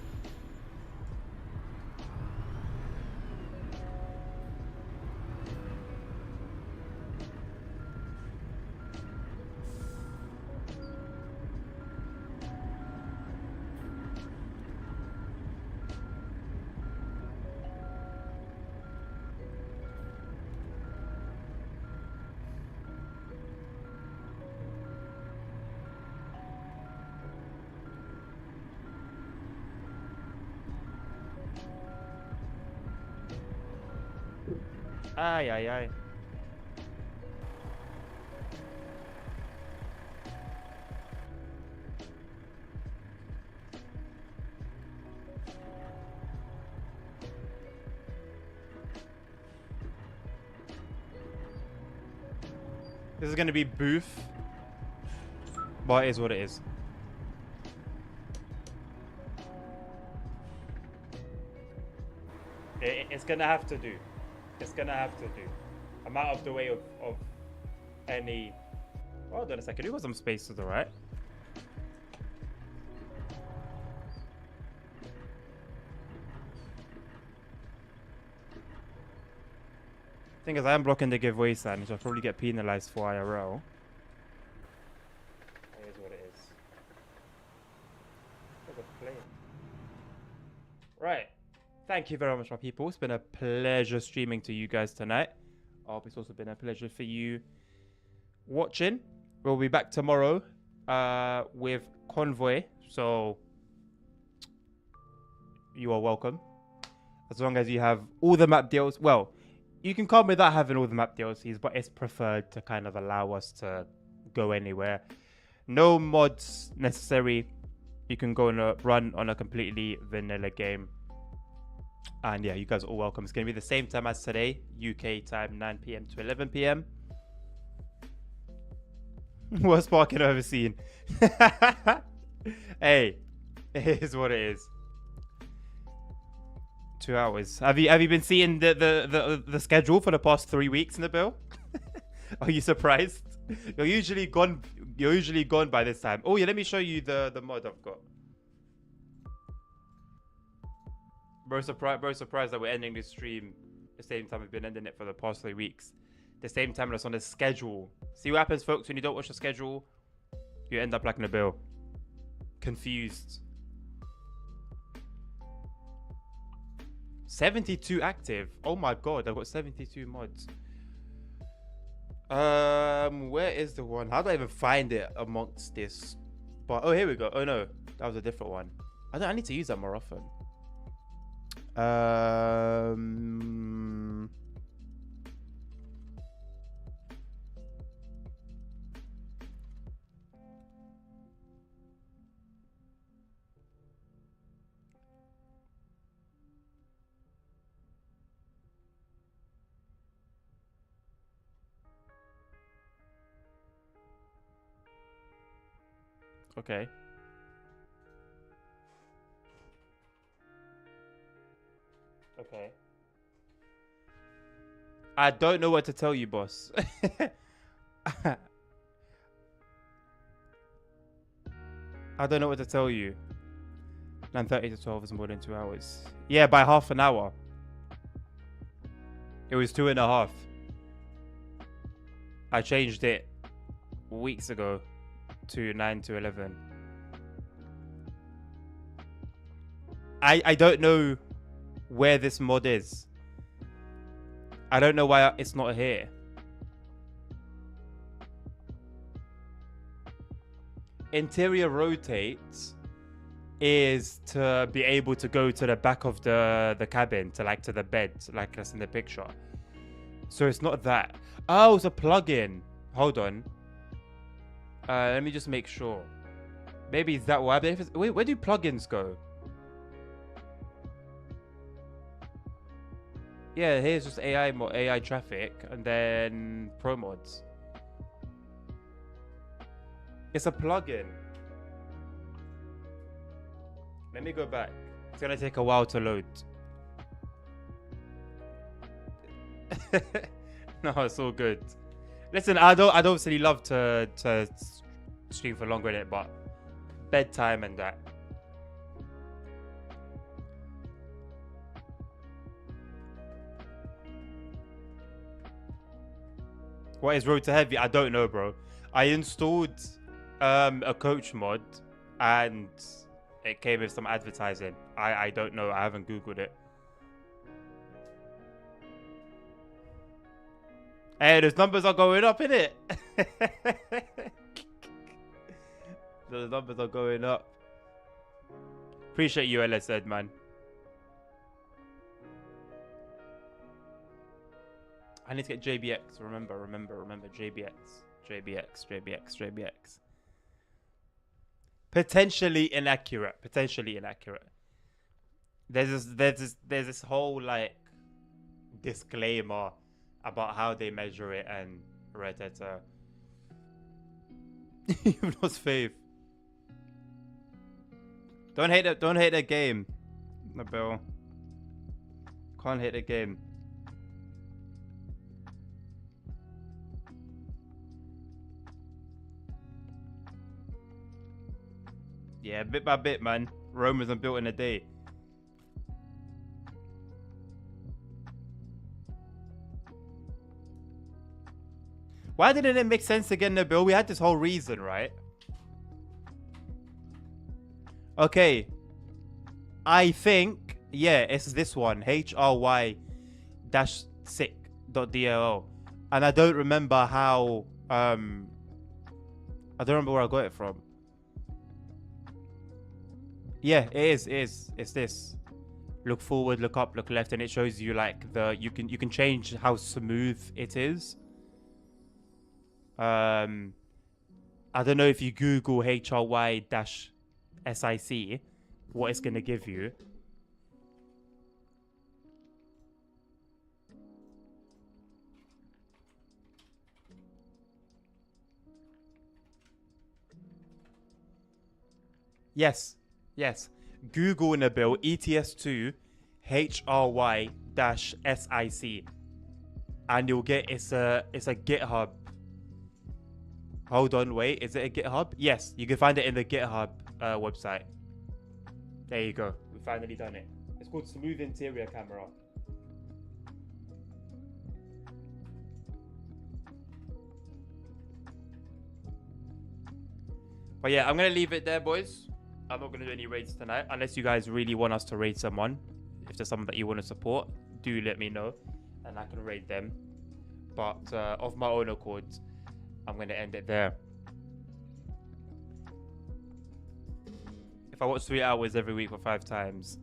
Ay, ay, ay. This is going to be booth, but it is what it is. It's going to have to do. It's gonna have to do. I'm out of the way of any. Oh, hold on a second. You got some space to the right. Thing is, I am blocking the giveaway sign, so I'll probably get penalized for IRL. It is what it is. Look at the plane. Right. Thank you very much, my people. It's been a pleasure streaming to you guys tonight. I hope it's also been a pleasure for you watching. We'll be back tomorrow with Convoy. So you are welcome. As long as you have all the map deals. Well, you can come without having all the map DLCs, but it's preferred to kind of allow us to go anywhere. No mods necessary. You can go and run on a completely vanilla game. And yeah, you guys are all welcome. It's going to be the same time as today, UK time, 9 p.m. to 11 p.m. Worst parking I've ever seen. Hey, it is what it is. 2 hours. Have you been seeing the schedule for the past 3 weeks in the bill? Are you surprised? You're usually gone. You're usually gone by this time. Oh yeah, let me show you the mod I've got. Bro, surprised that we're ending this stream the same time we've been ending it for the past 3 weeks. The same time that's on the schedule. See what happens, folks, when you don't watch the schedule? You end up like in a bill. Confused. 72 active. Oh my god, I've got 72 mods. Where is the one? How do I even find it amongst this? But oh, here we go. Oh no, that was a different one. I need to use that more often. Okay. Okay. I don't know what to tell you, boss. I don't know what to tell you. 9:30 to 12 is more than 2 hours. Yeah, by half an hour. It was 2.5. I changed it weeks ago to 9 to 11. I don't know where this mod is. I don't know why it's not here. Interior rotate is to be able to go to the back of the cabin, to the bed, like that's in the picture. So it's not that. Oh, it's a plugin. Hold on. Let me just make sure. Maybe it's that one. Wait, where do plugins go? Yeah, here's just AI traffic, and then Promods. It's a plugin. Let me go back. It's gonna take a while to load. No, it's all good. Listen, I'd obviously love to stream for longer in it, but bedtime and that. What is Road to Heavy? I don't know, bro. I installed a coach mod and it came with some advertising. I don't know. I haven't Googled it. Hey, those numbers are going up, innit? Those numbers are going up. Appreciate you, LSZ, man. I need to get JBX. Remember. JBX. Potentially inaccurate. There's this whole like disclaimer about how they measure it and Reddit. You've lost faith. Don't hate the game, Nabil. Can't hate the game. Yeah, bit by bit, man. Rome wasn't built in a day. Why didn't it make sense again, Nabil? We had this whole reason, right? Okay. I think, yeah, it's this one. HRY-sick.dll. And I don't remember how, I don't remember where I got it from. Yeah, it is. It's this. Look forward, look up, look left, and it shows you like you can change how smooth it is. I don't know if you Google HRY-SIC, what it's gonna give you. Yes. Google Nabil ETS2 HRY-SIC, and you'll get it's a GitHub. Hold on, wait. Is it a GitHub? Yes, you can find it in the GitHub website. There you go. We've finally done it. It's called Smooth Interior Camera. But yeah, I'm going to leave it there, boys. I'm not going to do any raids tonight. Unless you guys really want us to raid someone. If there's someone that you want to support, do let me know. And I can raid them. But of my own accord, I'm going to end it there. If I watch 3 hours every week for 5 times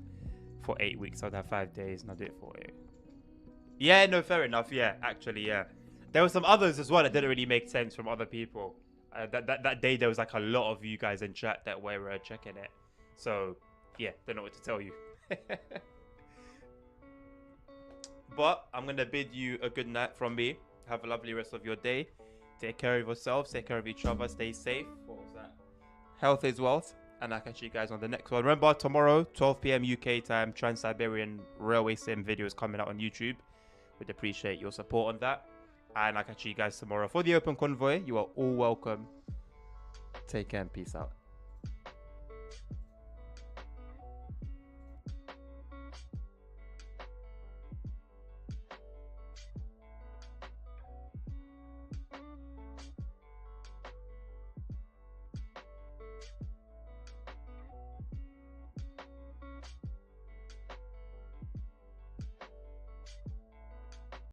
for 8 weeks, I'd have 5 days and I'll do it for 8. Yeah, no, fair enough. Yeah, actually, yeah. There were some others as well that didn't really make sense from other people. That day, there was like a lot of you guys in chat that were checking it. So, yeah, don't know what to tell you. But I'm going to bid you a good night from me. Have a lovely rest of your day. Take care of yourselves. Take care of each other. Stay safe. What was that? Health is wealth. And I'll catch you guys on the next one. Remember, tomorrow, 12 p.m. UK time, Trans-Siberian Railway Sim videos coming out on YouTube. We'd appreciate your support on that. And I'll catch you guys tomorrow for the Open Convoy. You are all welcome. Take care and peace out.